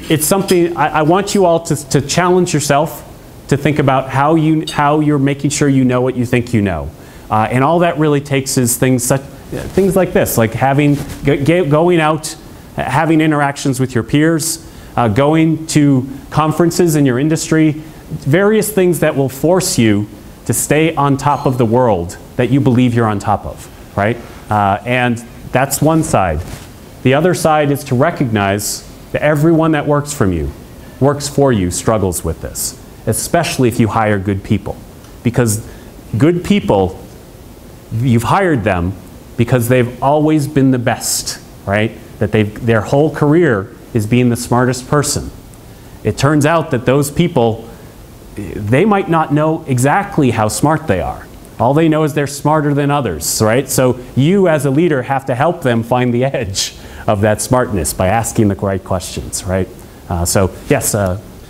it's something I want you all to challenge yourself to think about how you're making sure you know what you think you know. And all that really takes is things like this, like going out, having interactions with your peers, going to conferences in your industry, various things that will force you to stay on top of the world that you believe you're on top of, right? And that's one side. The other side is to recognize that everyone that works for you, struggles with this, especially if you hire good people. Because good people, you've hired them because they've always been the best, right? That their whole career is being the smartest person. It turns out that those people, they might not know exactly how smart they are. All they know is they're smarter than others, right? So you as a leader have to help them find the edge of that smartness by asking the right questions, right? So yes.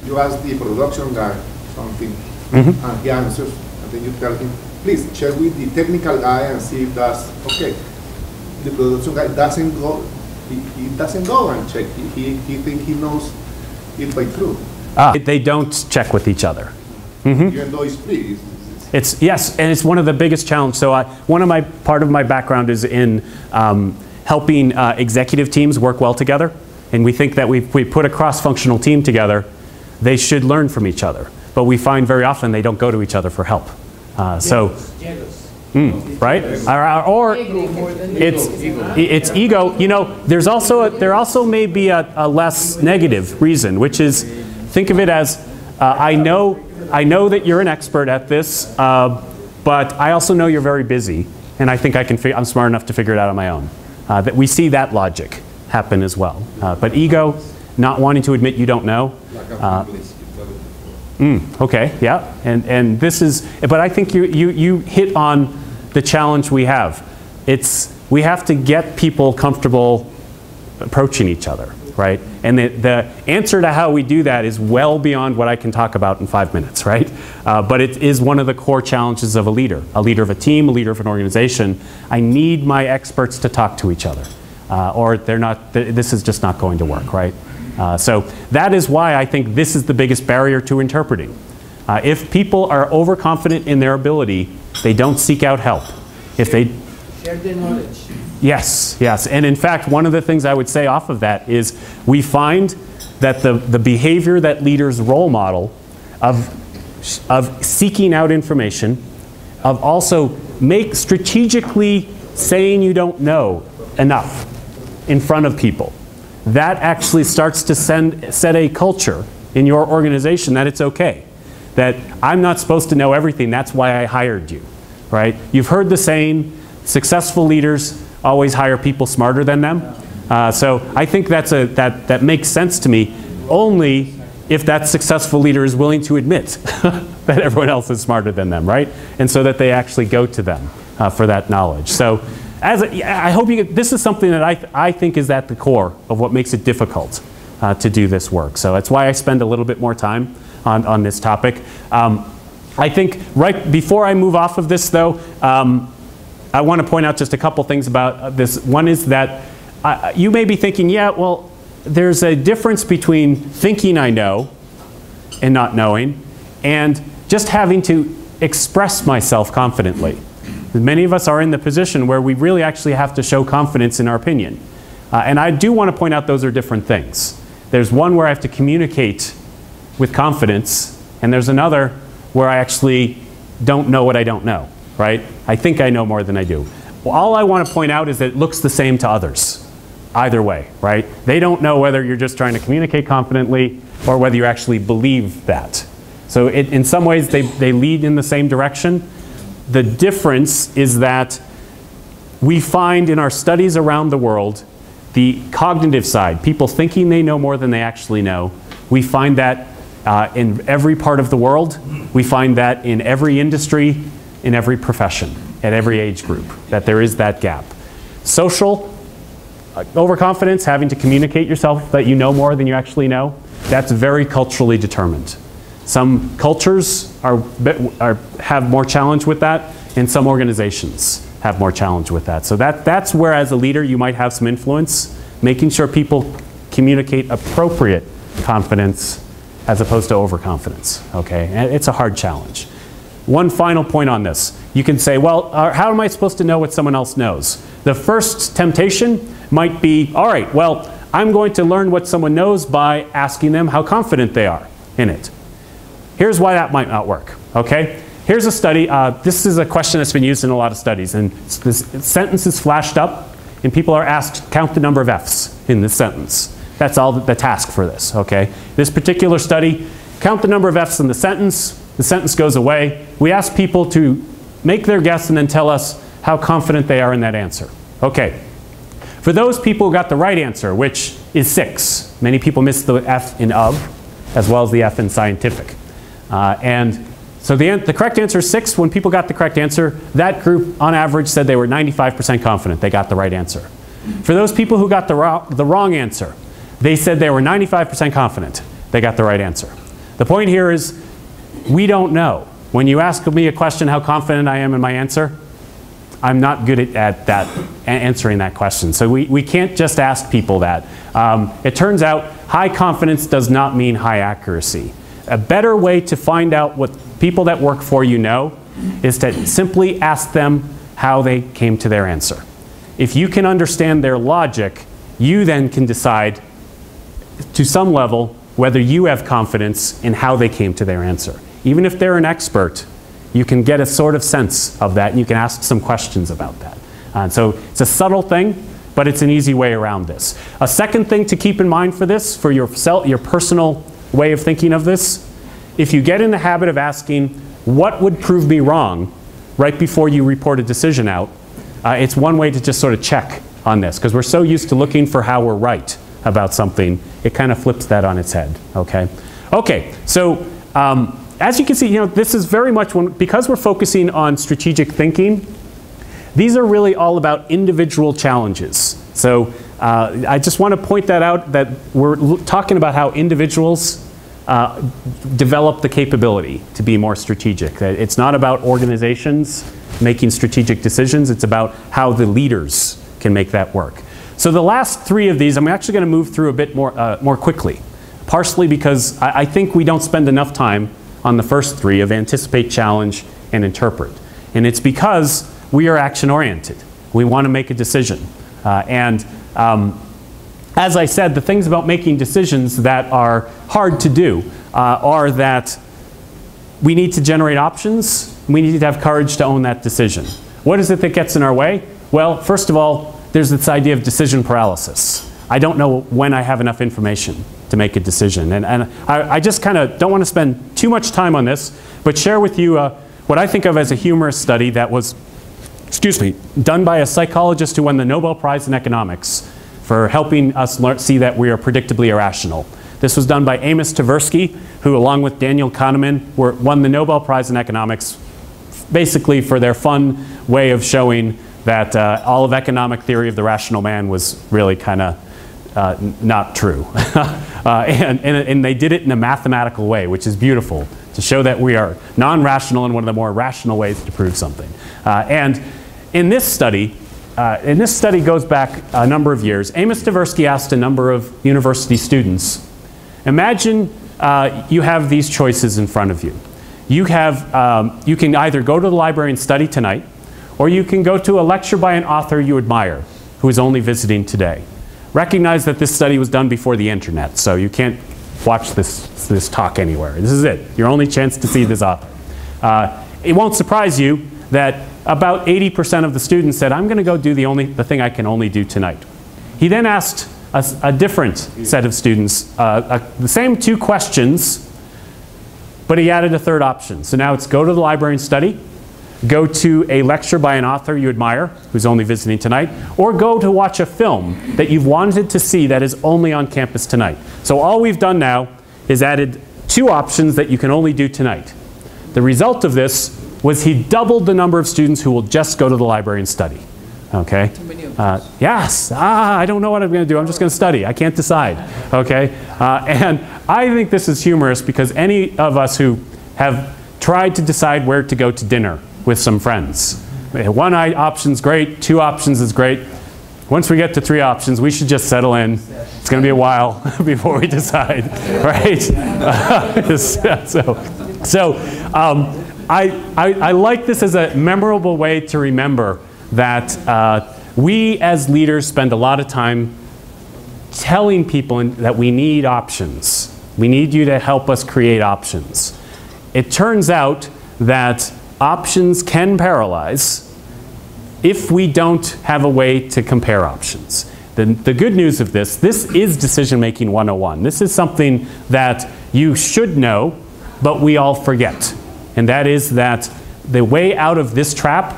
You ask the production guy something, and he answers, and then you tell him, please check with the technical guy and see if that's okay. The production guy doesn't go, he doesn't go and check. He thinks he knows it by truth. They don't check with each other. Even though it's free. Yes, and it's one of the biggest challenges. So part of my background is in helping executive teams work well together. And we think that we put a cross-functional team together, they should learn from each other. But we find very often they don't go to each other for help. Right? Or it's ego. You know, there also may be a less negative reason, which is, think of it as, I know that you're an expert at this, but I also know you're very busy, and I think I'm smart enough to figure it out on my own. That we see that logic happen as well. But ego, not wanting to admit you don't know. Okay, yeah, and this is, but I think you hit on the challenge we have. We have to get people comfortable approaching each other, right? And the answer to how we do that is well beyond what I can talk about in 5 minutes, right? But it is one of the core challenges of a leader of a team, a leader of an organization. I need my experts to talk to each other, or this is just not going to work, right? So that is why I think this is the biggest barrier to interpreting. If people are overconfident in their ability, they don't seek out help. If they share their knowledge. Yes, yes. And in fact, one of the things I would say off of that is we find that the behavior that leaders role model of seeking out information, of also strategically saying you don't know enough in front of people, that actually starts to set a culture in your organization that it's okay. That I'm not supposed to know everything, that's why I hired you, right? You've heard the saying, successful leaders always hire people smarter than them. So I think that makes sense to me only if that successful leader is willing to admit that everyone else is smarter than them, right? And so that they actually go to them for that knowledge. So I hope this is something that I think is at the core of what makes it difficult to do this work. So that's why I spend a little bit more time on this topic. I think right before I move off of this, though, I want to point out just a couple things about this. One is that you may be thinking, yeah, well, there's a difference between thinking I know and not knowing, and just having to express myself confidently. Many of us are in the position where we really actually have to show confidence in our opinion. And I do want to point out those are different things. There's one where I have to communicate with confidence, and there's another where I actually don't know what I don't know, right? I think I know more than I do. Well, all I want to point out is that it looks the same to others, either way, right? They don't know whether you're just trying to communicate confidently or whether you actually believe that. So in some ways, they lead in the same direction. The difference is that we find in our studies around the world, the cognitive side, people thinking they know more than they actually know, we find that in every part of the world. We find that in every industry, in every profession, at every age group, that there is that gap. Social overconfidence, having to communicate yourself that you know more than you actually know, that's very culturally determined. Some cultures have more challenge with that, and some organizations have more challenge with that. So that's where, as a leader, you might have some influence, making sure people communicate appropriate confidence as opposed to overconfidence, okay? And it's a hard challenge. One final point on this. You can say, well, how am I supposed to know what someone else knows? The first temptation might be, all right, well, I'm going to learn what someone knows by asking them how confident they are in it. Here's why that might not work, okay? Here's a study. This is a question that's been used in a lot of studies, and this sentence is flashed up, and people are asked, count the number of F's in this sentence. That's all the task for this, okay? This particular study, count the number of F's in the sentence goes away. We ask people to make their guess and then tell us how confident they are in that answer. Okay. For those people who got the right answer, which is 6, many people miss the F in of, as well as the F in scientific. And so the correct answer is 6. When people got the correct answer, that group on average said they were 95% confident they got the right answer. For those people who got the wrong answer, they said they were 95% confident they got the right answer. The point here is we don't know. When you ask me a question how confident I am in my answer, I'm not good at answering that question. So we can't just ask people that. It turns out high confidence does not mean high accuracy. A better way to find out what people that work for you know is to simply ask them how they came to their answer. If you can understand their logic, you then can decide to some level whether you have confidence in how they came to their answer. Even if they're an expert, you can get a sort of sense of that, and you can ask some questions about that. So it's a subtle thing, but it's an easy way around this. A second thing to keep in mind for this, for your personal way of thinking of this, if you get in the habit of asking, what would prove me wrong, right before you report a decision out, it's one way to just sort of check on this, because we're so used to looking for how we're right about something, it kind of flips that on its head, okay? Okay, so as you can see, this is very much, because we're focusing on strategic thinking, these are really all about individual challenges. So I just want to point that out, that we're talking about how individuals develop the capability to be more strategic. It's not about organizations making strategic decisions, it's about how the leaders can make that work. So the last 3 of these, I'm actually going to move through a bit more quickly, partially because I think we don't spend enough time on the first 3 of anticipate, challenge, and interpret. And it's because we are action-oriented. We want to make a decision. As I said, the things about making decisions that are hard to do are that we need to generate options. We need to have courage to own that decision. What is it that gets in our way? Well, first of all, there's this idea of decision paralysis. I don't know when I have enough information to make a decision. And I just kind of don't want to spend too much time on this, but share with you what I think of as a humorous study that was, done by a psychologist who won the Nobel Prize in economics for helping us see that we are predictably irrational. This was done by Amos Tversky, who along with Daniel Kahneman won the Nobel Prize in economics basically for their fun way of showing that all of economic theory of the rational man was really kind of not true. And they did it in a mathematical way, which is beautiful to show that we are non-rational in one of the more rational ways to prove something. And in this study goes back a number of years. Amos Tversky asked a number of university students, imagine you have these choices in front of you. You can either go to the library and study tonight, or you can go to a lecture by an author you admire who is only visiting today. Recognize that this study was done before the internet, so you can't watch this talk anywhere. This is it, your only chance to see this author. It won't surprise you that about 80% of the students said, I'm going to go do the thing I can only do tonight. He then asked a different set of students the same 2 questions, but he added a third option. So now it's go to the library and study, go to a lecture by an author you admire who's only visiting tonight, or go to watch a film that you've wanted to see that is only on campus tonight. So all we've done now is added 2 options that you can only do tonight. The result of this was he doubled the number of students who will just go to the library and study. Okay? Yes. I don't know what I'm going to do. I'm just going to study. I can't decide. Okay? And I think this is humorous because any of us who have tried to decide where to go to dinner with some friends. 1 option's great, 2 options is great. Once we get to 3 options, we should just settle in. It's going to be a while before we decide, right? I like this as a memorable way to remember that we as leaders spend a lot of time telling people that we need options. We need you to help us create options. It turns out that options can paralyze if we don't have a way to compare options. The good news of this is decision-making 101. This is something that you should know, but we all forget. And that is that the way out of this trap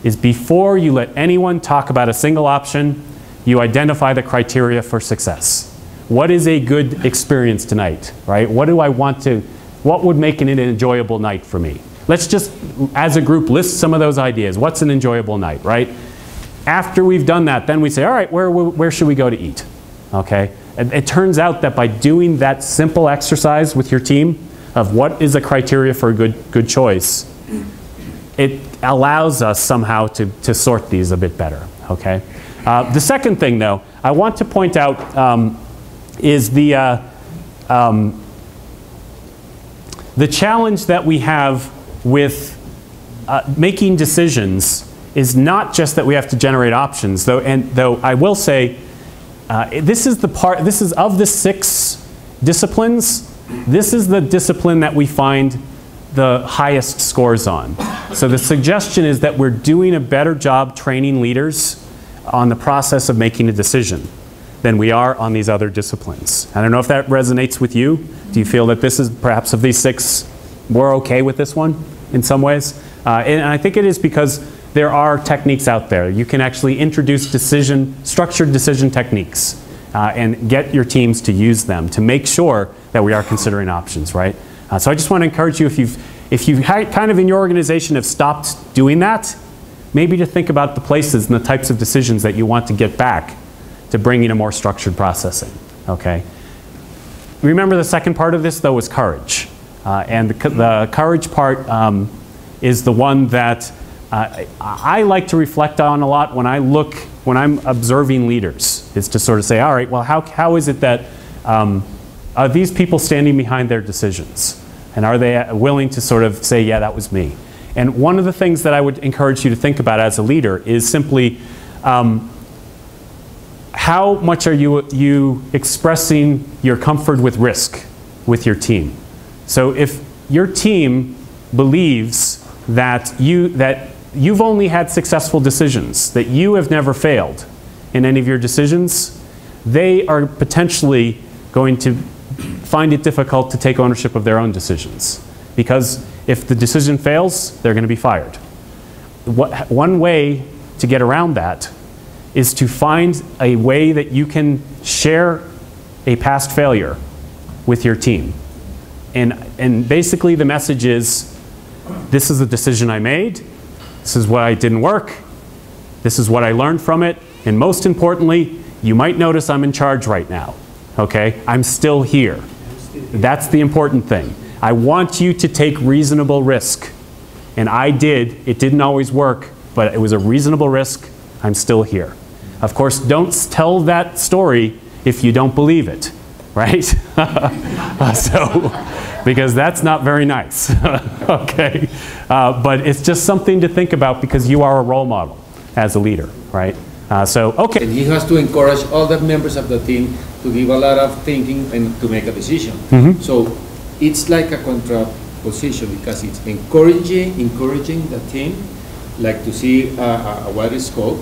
is before you let anyone talk about a single option, you identify the criteria for success. What is a good experience tonight, right? What would make it an enjoyable night for me? Let's just, as a group, list some of those ideas. What's an enjoyable night, right? After we've done that, then we say, all right, where should we go to eat? Okay? And it turns out that by doing that simple exercise with your team of what is a criteria for a good choice, it allows us somehow to sort these a bit better, okay? The second thing, though, I want to point out is the challenge that we have with making decisions is not just that we have to generate options, though I will say this is of the 6 disciplines, this is the discipline that we find the highest scores on. So the suggestion is that we're doing a better job training leaders on the process of making a decision than we are on these other disciplines. I don't know if that resonates with you. Do you feel that this is perhaps of these 6, we're okay with this one in some ways? And I think it is because there are techniques out there. You can actually introduce structured decision techniques and get your teams to use them to make sure that we are considering options, right? So I just want to encourage you, if you kind of in your organization have stopped doing that, maybe to think about the places and the types of decisions that you want to get back to bringing a more structured processing, okay? Remember the second part of this, though, is courage. And the courage part is the one that I like to reflect on a lot when I'm observing leaders, is to sort of say, all right, well, how is it that, are these people standing behind their decisions? And are they willing to sort of say, yeah, that was me? And one of the things that I would encourage you to think about as a leader is simply, how much are you expressing your comfort with risk with your team? So if your team believes that you've only had successful decisions, that you have never failed in any of your decisions, they are potentially going to find it difficult to take ownership of their own decisions. Because if the decision fails, they're going to be fired. One way to get around that is to find a way that you can share a past failure with your team. And basically the message is, this is a decision I made, this is what I didn't work, this is what I learned from it, and most importantly, you might notice I'm in charge right now, okay? I'm still here. That's the important thing. I want you to take reasonable risk. And I did. It didn't always work, but it was a reasonable risk. I'm still here. Of course, don't tell that story if you don't believe it, right? Because that's not very nice, okay? But it's just something to think about because you are a role model as a leader, right? Okay. And he has to encourage all the members of the team to give a lot of thinking and to make a decision. So it's like a contraposition because it's encouraging the team, like to see a wider scope.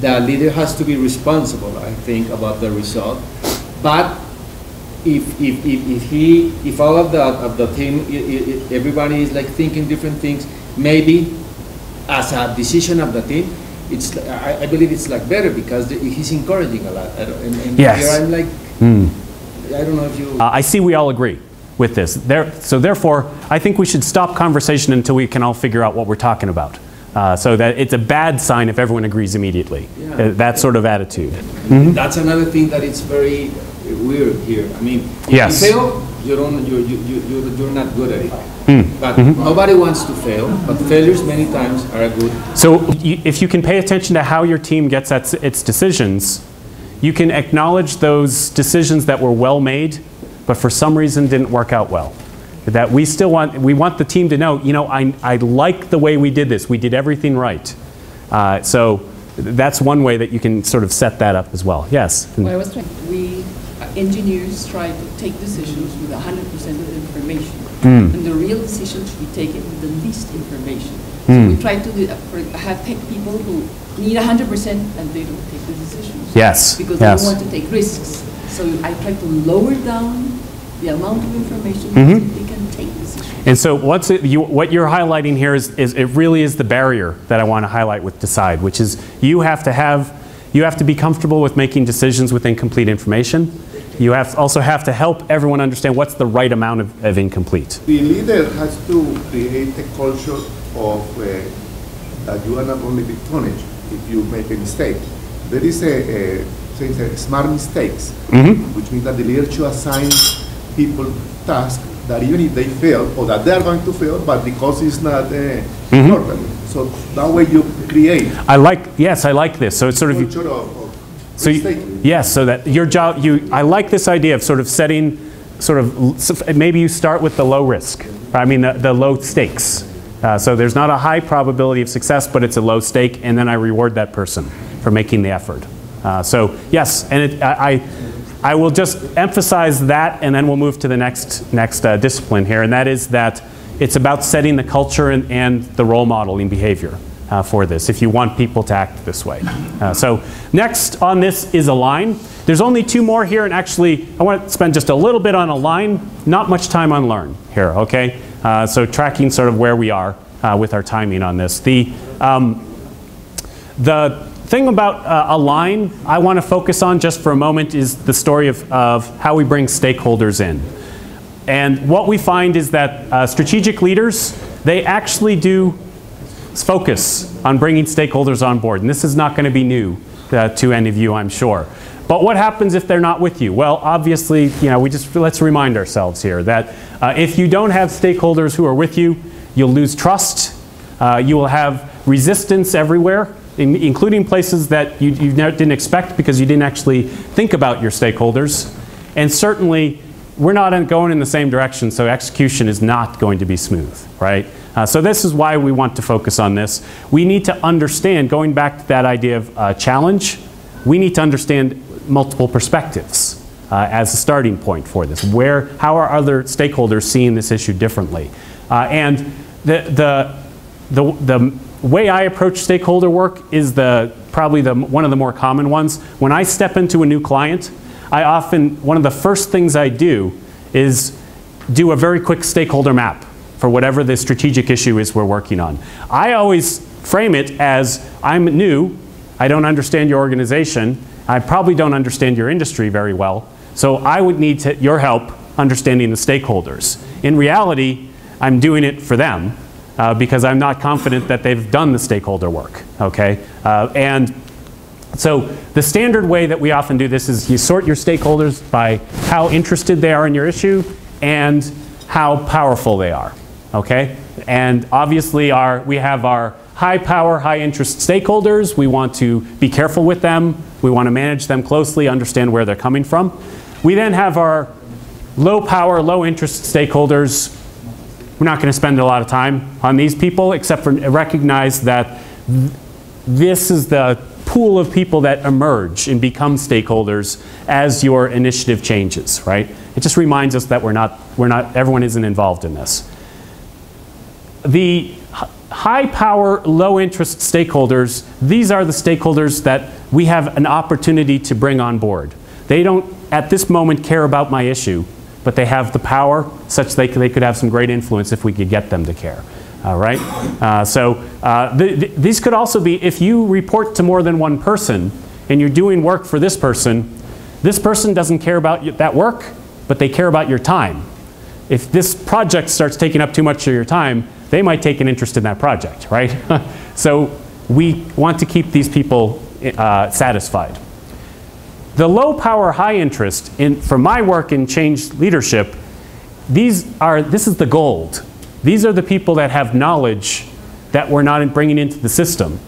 The leader has to be responsible, I think, about the result. But if all of the team, everybody is like thinking different things, maybe as a decision of the team, I believe it's like better because he's encouraging a lot. And yes. Here I'm like, I don't know if you... I see we all agree with this. So therefore, I think we should stop conversation until we can all figure out what we're talking about. So that it's a bad sign if everyone agrees immediately. Yeah. That sort of attitude. That's another thing that it's very weird here. I mean, if yes. you fail, you're not good at it. But nobody wants to fail, but failures many times are good. So if you can pay attention to how your team gets at its decisions, you can acknowledge those decisions that were well made, but for some reason didn't work out well. That we want the team to know, you know, I like the way we did this. We did everything right. So that's one way that you can sort of set that up as well. Yes? Well, I was trying, we engineers try to take decisions with 100% of the information. And the real decisions we take it with the least information. So we try to have people who need 100% and they don't take the decisions. Yes. Because they don't want to take risks. So I try to lower down the amount of information so they can take decisions. And so what you're highlighting here is it really is the barrier that I want to highlight with Decide, which is you have to be comfortable with making decisions with incomplete information. You also have to help everyone understand what's the right amount of incomplete. The leader has to create a culture of that you are not only punished if you make a mistake. There is a smart mistakes, which means that the leader should assign people tasks that even if they fail, or that they are going to fail, but because it's not normal. So that way you create. I like this. So it's sort of so yes, so that your job, I like this idea of sort of setting, maybe you start with the low risk. I mean the low stakes. So there's not a high probability of success, but it's a low stake, and then I reward that person for making the effort. So yes, and I will just emphasize that, and then we'll move to the next discipline here, and that is that it's about setting the culture and the role modeling behavior for this, if you want people to act this way. So next on this is align. There's only two more here, and actually I want to spend just a little bit on align, not much time on learn here, okay? So tracking sort of where we are with our timing on this. The thing about align I want to focus on just for a moment is the story of how we bring stakeholders in. And what we find is that strategic leaders, they actually do focus on bringing stakeholders on board. And this is not going to be new to any of you, I'm sure. But what happens if they're not with you? Well, obviously, you know, let's remind ourselves here that if you don't have stakeholders who are with you, you'll lose trust. You will have resistance everywhere, including places that you didn't expect because you didn't actually think about your stakeholders. And certainly, we're not going in the same direction, so execution is not going to be smooth, right? So this is why we want to focus on this. We need to understand, going back to that idea of challenge, we need to understand multiple perspectives as a starting point for this. How are other stakeholders seeing this issue differently? And the way I approach stakeholder work is probably one of the more common ones. When I step into a new client, one of the first things I do is do a very quick stakeholder map for whatever the strategic issue is we're working on. I always frame it as, I'm new, I don't understand your organization, I probably don't understand your industry very well, so I would need your help understanding the stakeholders. In reality, I'm doing it for them because I'm not confident that they've done the stakeholder work, okay? And so the standard way that we often do this is you sort your stakeholders by how interested they are in your issue and how powerful they are, okay? And obviously we have our high power, high interest stakeholders. We want to be careful with them. We want to manage them closely, understand where they're coming from. We then have our low power, low interest stakeholders. We're not going to spend a lot of time on these people, except for recognize that this is the pool of people that emerge and become stakeholders as your initiative changes, right? It just reminds us that everyone isn't involved in this. The high power, low interest stakeholders, these are the stakeholders that we have an opportunity to bring on board. They don't, at this moment, care about my issue, but they have the power such they could have some great influence if we could get them to care. All right? These could also be, if you report to more than one person and you're doing work for this person doesn't care about that work, but they care about your time. If this project starts taking up too much of your time, they might take an interest in that project, right? So we want to keep these people satisfied. The low power, high interest, for my work in change leadership, this is the gold. These are the people that have knowledge that we're not bringing into the system,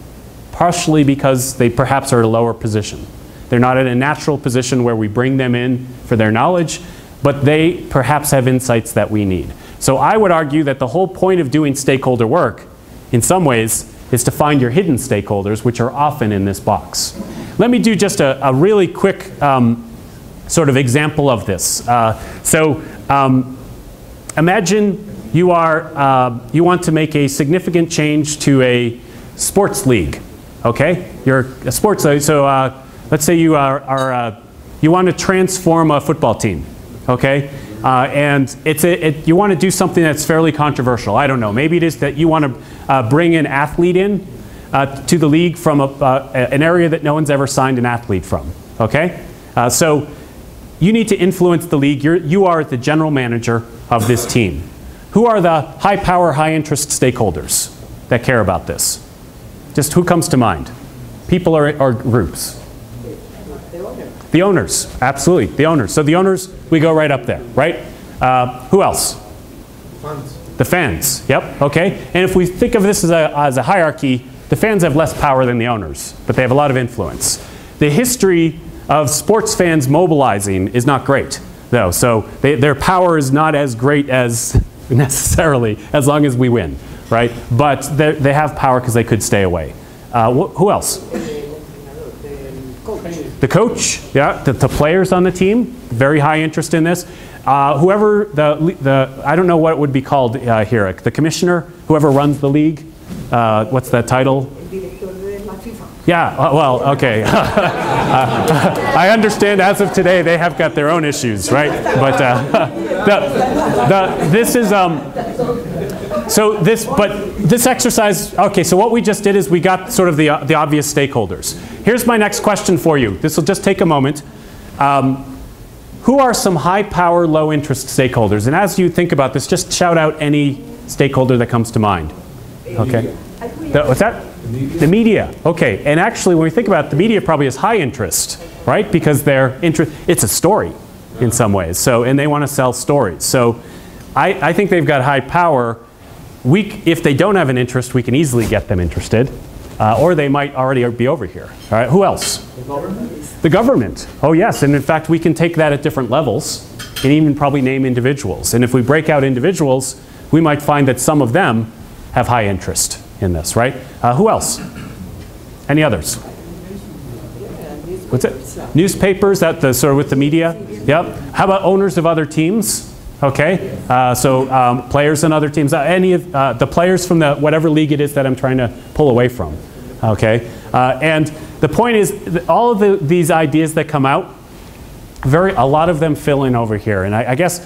partially because they perhaps are at a lower position. They're not in a natural position where we bring them in for their knowledge, but they perhaps have insights that we need. So I would argue that the whole point of doing stakeholder work, in some ways, is to find your hidden stakeholders, which are often in this box. Let me do just a really quick sort of example of this. Imagine you want to make a significant change to a sports league. Okay, you're a sports league. So let's say you you want to transform a football team. Okay, and you want to do something that's fairly controversial. I don't know. Maybe it is that you want to bring an athlete in to the league from an area that no one's ever signed an athlete from. Okay, so you need to influence the league. You are the general manager of this team. Who are the high power, high interest stakeholders that care about this? Just who comes to mind? People or groups? The owners, absolutely, the owners. So the owners, we go right up there, right? Who else? Fans. The fans, yep, okay. And if we think of this as a hierarchy, the fans have less power than the owners, but they have a lot of influence. The history of sports fans mobilizing is not great, though. So their power is not as great as necessarily, as long as we win, right? But they have power because they could stay away. Who else? The coach, yeah, the players on the team, very high interest in this. Whoever I don't know what it would be called here, the commissioner, whoever runs the league, what's that title? Yeah, well, okay. I understand as of today they have got their own issues, right? But this is this exercise. Okay, so what we just did is we got sort of the obvious stakeholders. Here's my next question for you. This will just take a moment. Who are some high power, low interest stakeholders? And as you think about this, just shout out any stakeholder that comes to mind. Okay. What's that? The media. Okay. And actually, when we think about it, the media probably has high interest, right? Because it's a story in some ways. So, and they want to sell stories. So I think they've got high power. If they don't have an interest, we can easily get them interested. Or they might already be over here. All right, who else? The government. The government. Oh yes, and in fact we can take that at different levels and even probably name individuals. And if we break out individuals, we might find that some of them have high interest in this, right? Who else? Any others? What's it? Newspapers, sort of with the media? Yep. How about owners of other teams? Okay, so players on other teams, any of the players from whatever league it is that I'm trying to pull away from. Okay, and the point is that all of these ideas that come out, a lot of them fill in over here. And I guess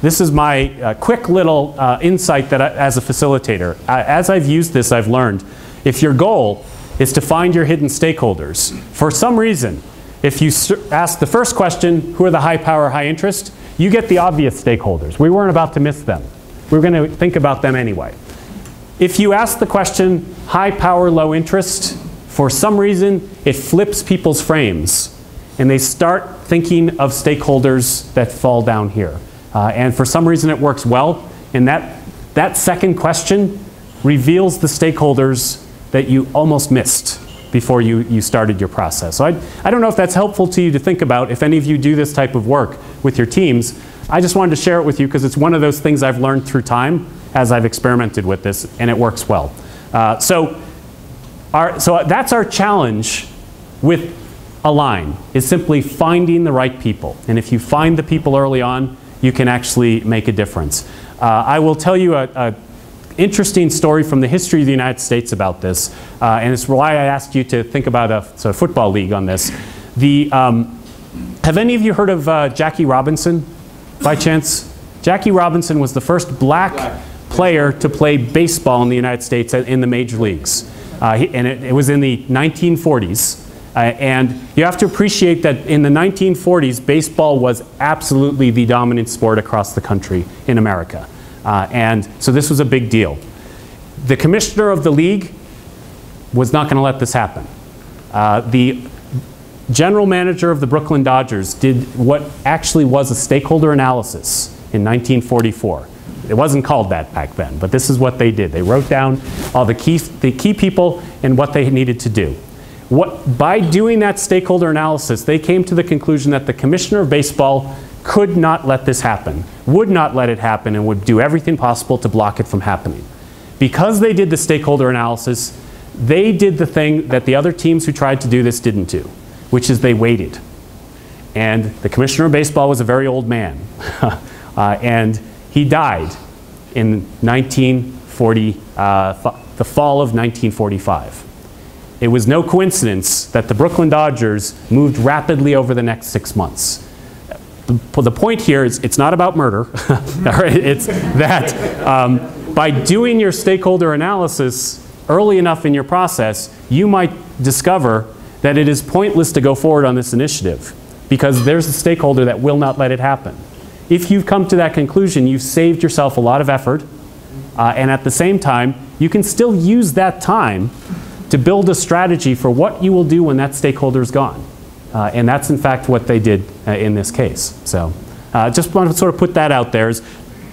this is my quick little insight that as a facilitator. As I've used this, I've learned if your goal is to find your hidden stakeholders, for some reason, if you ask the first question, who are the high power, high interest, you get the obvious stakeholders. We weren't about to miss them. We were going to think about them anyway. If you ask the question, high power, low interest, for some reason, it flips people's frames. And they start thinking of stakeholders that fall down here. And for some reason it works well. And that second question reveals the stakeholders that you almost missed before you started your process. So I don't know if that's helpful to you to think about. If any of you do this type of work with your teams, I just wanted to share it with you because it's one of those things I've learned through time as I've experimented with this, and it works well. So that's our challenge with Align, is simply finding the right people. And if you find the people early on, you can actually make a difference. I will tell you a interesting story from the history of the United States about this, and it's why I asked you to think about a football league on this. Have any of you heard of Jackie Robinson, by chance? Jackie Robinson was the first black player to play baseball in the United States in the major leagues. And it was in the 1940s. And you have to appreciate that in the 1940s, baseball was absolutely the dominant sport across the country in America. And so this was a big deal. The commissioner of the league was not going to let this happen. The general manager of the Brooklyn Dodgers did what actually was a stakeholder analysis in 1944. It wasn't called that back then, but this is what they did. They wrote down all the key people and what they needed to do. By doing that stakeholder analysis, they came to the conclusion that the commissioner of baseball could not let this happen, would not let it happen, and would do everything possible to block it from happening. Because they did the stakeholder analysis, they did the thing that the other teams who tried to do this didn't do, which is they waited. And the commissioner of baseball was a very old man. And he died in the fall of 1945. It was no coincidence that the Brooklyn Dodgers moved rapidly over the next 6 months. The point here is it's not about murder. It's that by doing your stakeholder analysis early enough in your process, you might discover that it is pointless to go forward on this initiative because there's a stakeholder that will not let it happen. If you've come to that conclusion, you've saved yourself a lot of effort, and at the same time, you can still use that time to build a strategy for what you will do when that stakeholder is gone. And that's in fact what they did in this case. So just want to sort of put that out there.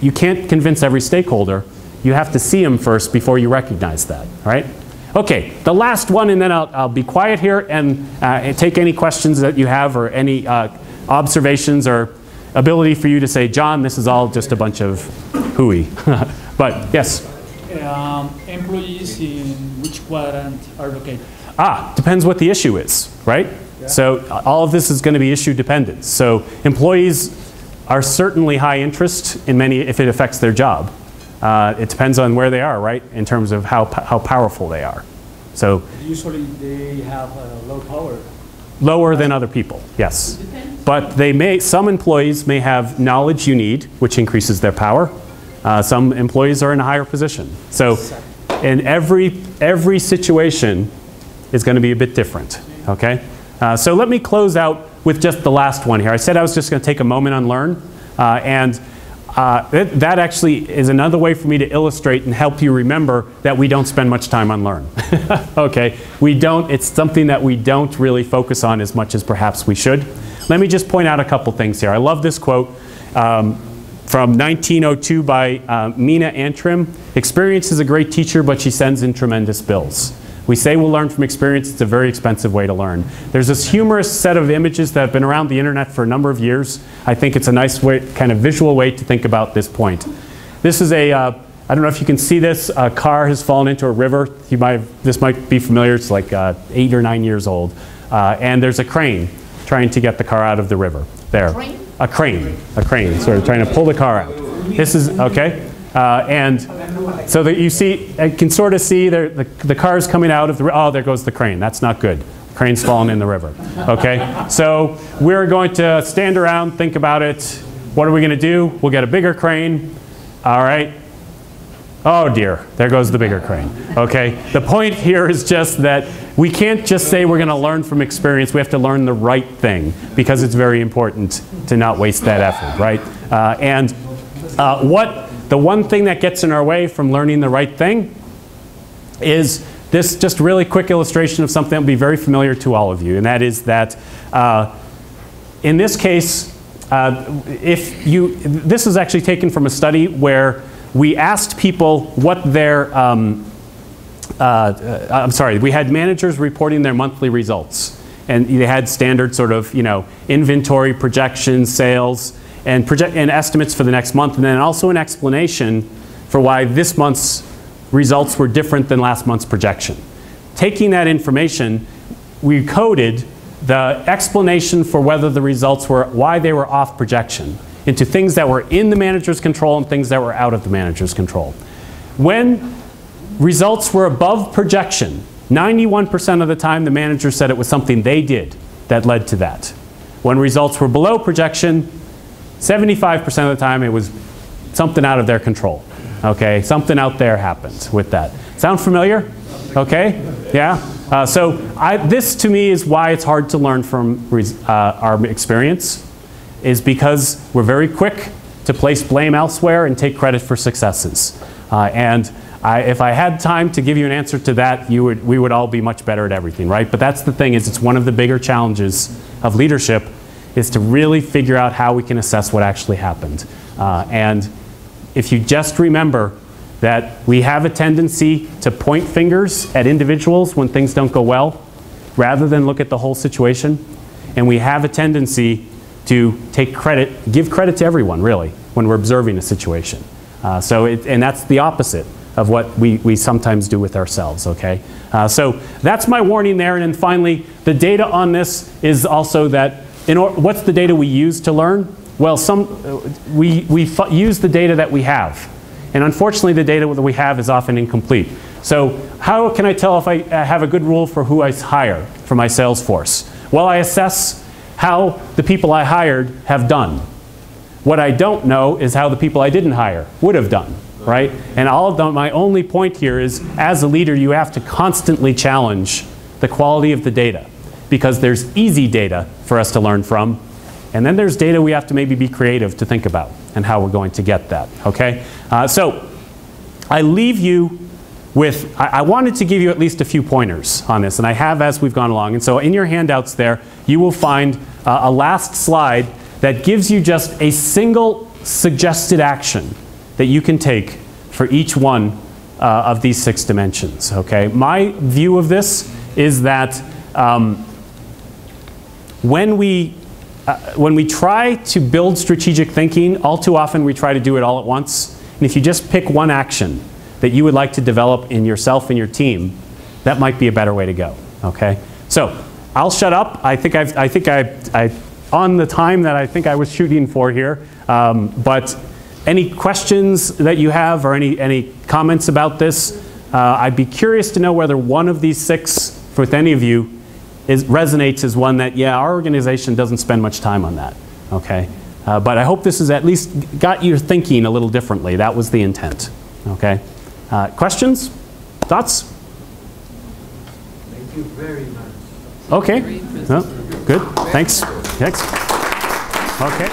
You can't convince every stakeholder. You have to see them first before you recognize that, right? Okay, the last one, and then I'll be quiet here and take any questions that you have or any observations or ability for you to say, John, this is all just a bunch of hooey. But yes? Employees in which quadrant are located? Depends what the issue is, right? Yeah. So all of this is going to be issue dependent. So employees are certainly high interest in many if it affects their job. It depends on where they are, right, in terms of how powerful they are. So usually they have low power. Lower than other people, yes. But some employees may have knowledge you need, which increases their power. Some employees are in a higher position. So in every situation is going to be a bit different, okay? So let me close out with just the last one here. I said I was just going to take a moment on Learn, and that actually is another way for me to illustrate and help you remember that we don't spend much time on Learn. Okay, we don't. It's something that we don't really focus on as much as perhaps we should. Let me just point out a couple things here. I love this quote from 1902 by Mina Antrim. Experience is a great teacher, but she sends in tremendous bills. We say we'll learn from experience. It's a very expensive way to learn. There's this humorous set of images that have been around the internet for a number of years. I think it's a nice way, kind of visual way to think about this point. This is I don't know if you can see this. A car has fallen into a river. This might be familiar. It's like 8 or 9 years old. And there's a crane trying to get the car out of the river. There. A crane, sort of trying to pull the car out. This is, okay. And so that you see, I can sort of see the car's coming out of the river. Oh, there goes the crane. That's not good. The crane's fallen in the river. Okay, so we're going to stand around, think about it. What are we going to do? We'll get a bigger crane. All right. Oh dear, there goes the bigger crane. Okay, the point here is just that we can't just say we're going to learn from experience. We have to learn the right thing because it's very important to not waste that effort, right? The one thing that gets in our way from learning the right thing is this just really quick illustration of something that will be very familiar to all of you, and that is that in this case, this is actually taken from a study where we asked people what their, we had managers reporting their monthly results. And they had standard sort of, inventory projections, sales, and estimates for the next month, and then also an explanation for why this month's results were different than last month's projection. Taking that information, we coded the explanation for whether the results were, why they were off projection, into things that were in the manager's control and things that were out of the manager's control. When results were above projection, 91% of the time the manager said it was something they did that led to that. When results were below projection, 75% of the time it was something out of their control. Okay, something out there happened with that. Sound familiar? Okay, yeah? This to me is why it's hard to learn from our experience, is because we're very quick to place blame elsewhere and take credit for successes. If I had time to give you an answer to that, we would all be much better at everything, right? But that's the thing, is it's one of the bigger challenges of leadership, is to really figure out how we can assess what actually happened. And if you just remember that we have a tendency to point fingers at individuals when things don't go well, rather than look at the whole situation, and we have a tendency to take credit, give credit to everyone, really, when we're observing a situation. And that's the opposite of what we sometimes do with ourselves, okay? So that's my warning there. And then finally, the data on this is also that, what's the data we use to learn? Well, we use the data that we have. And unfortunately, the data that we have is often incomplete. So how can I tell if I have a good rule for who I hire for my sales force? Well, I assess how the people I hired have done. What I don't know is how the people I didn't hire would have done, right? And my only point here is, as a leader, you have to constantly challenge the quality of the data, because there's easy data for us to learn from, and then there's data we have to maybe be creative to think about and how we're going to get that, okay? So I leave you with, I wanted to give you at least a few pointers on this, and I have as we've gone along. And so in your handouts there, you will find a last slide that gives you just a single suggested action that you can take for each one of these 6 dimensions, okay? My view of this is that when we try to build strategic thinking, all too often we try to do it all at once. And if you just pick one action that you would like to develop in yourself and your team, that might be a better way to go, okay? So I'll shut up. I think I on the time that I think I was shooting for here. But any questions that you have, or any comments about this, I'd be curious to know whether one of these 6, with any of you, resonates as one that, yeah, our organization doesn't spend much time on that, okay? But I hope this has at least got you thinking a little differently. That was the intent, okay? Questions? Thoughts? Thank you very much. Okay. No? Good. Thanks. Thanks. Okay.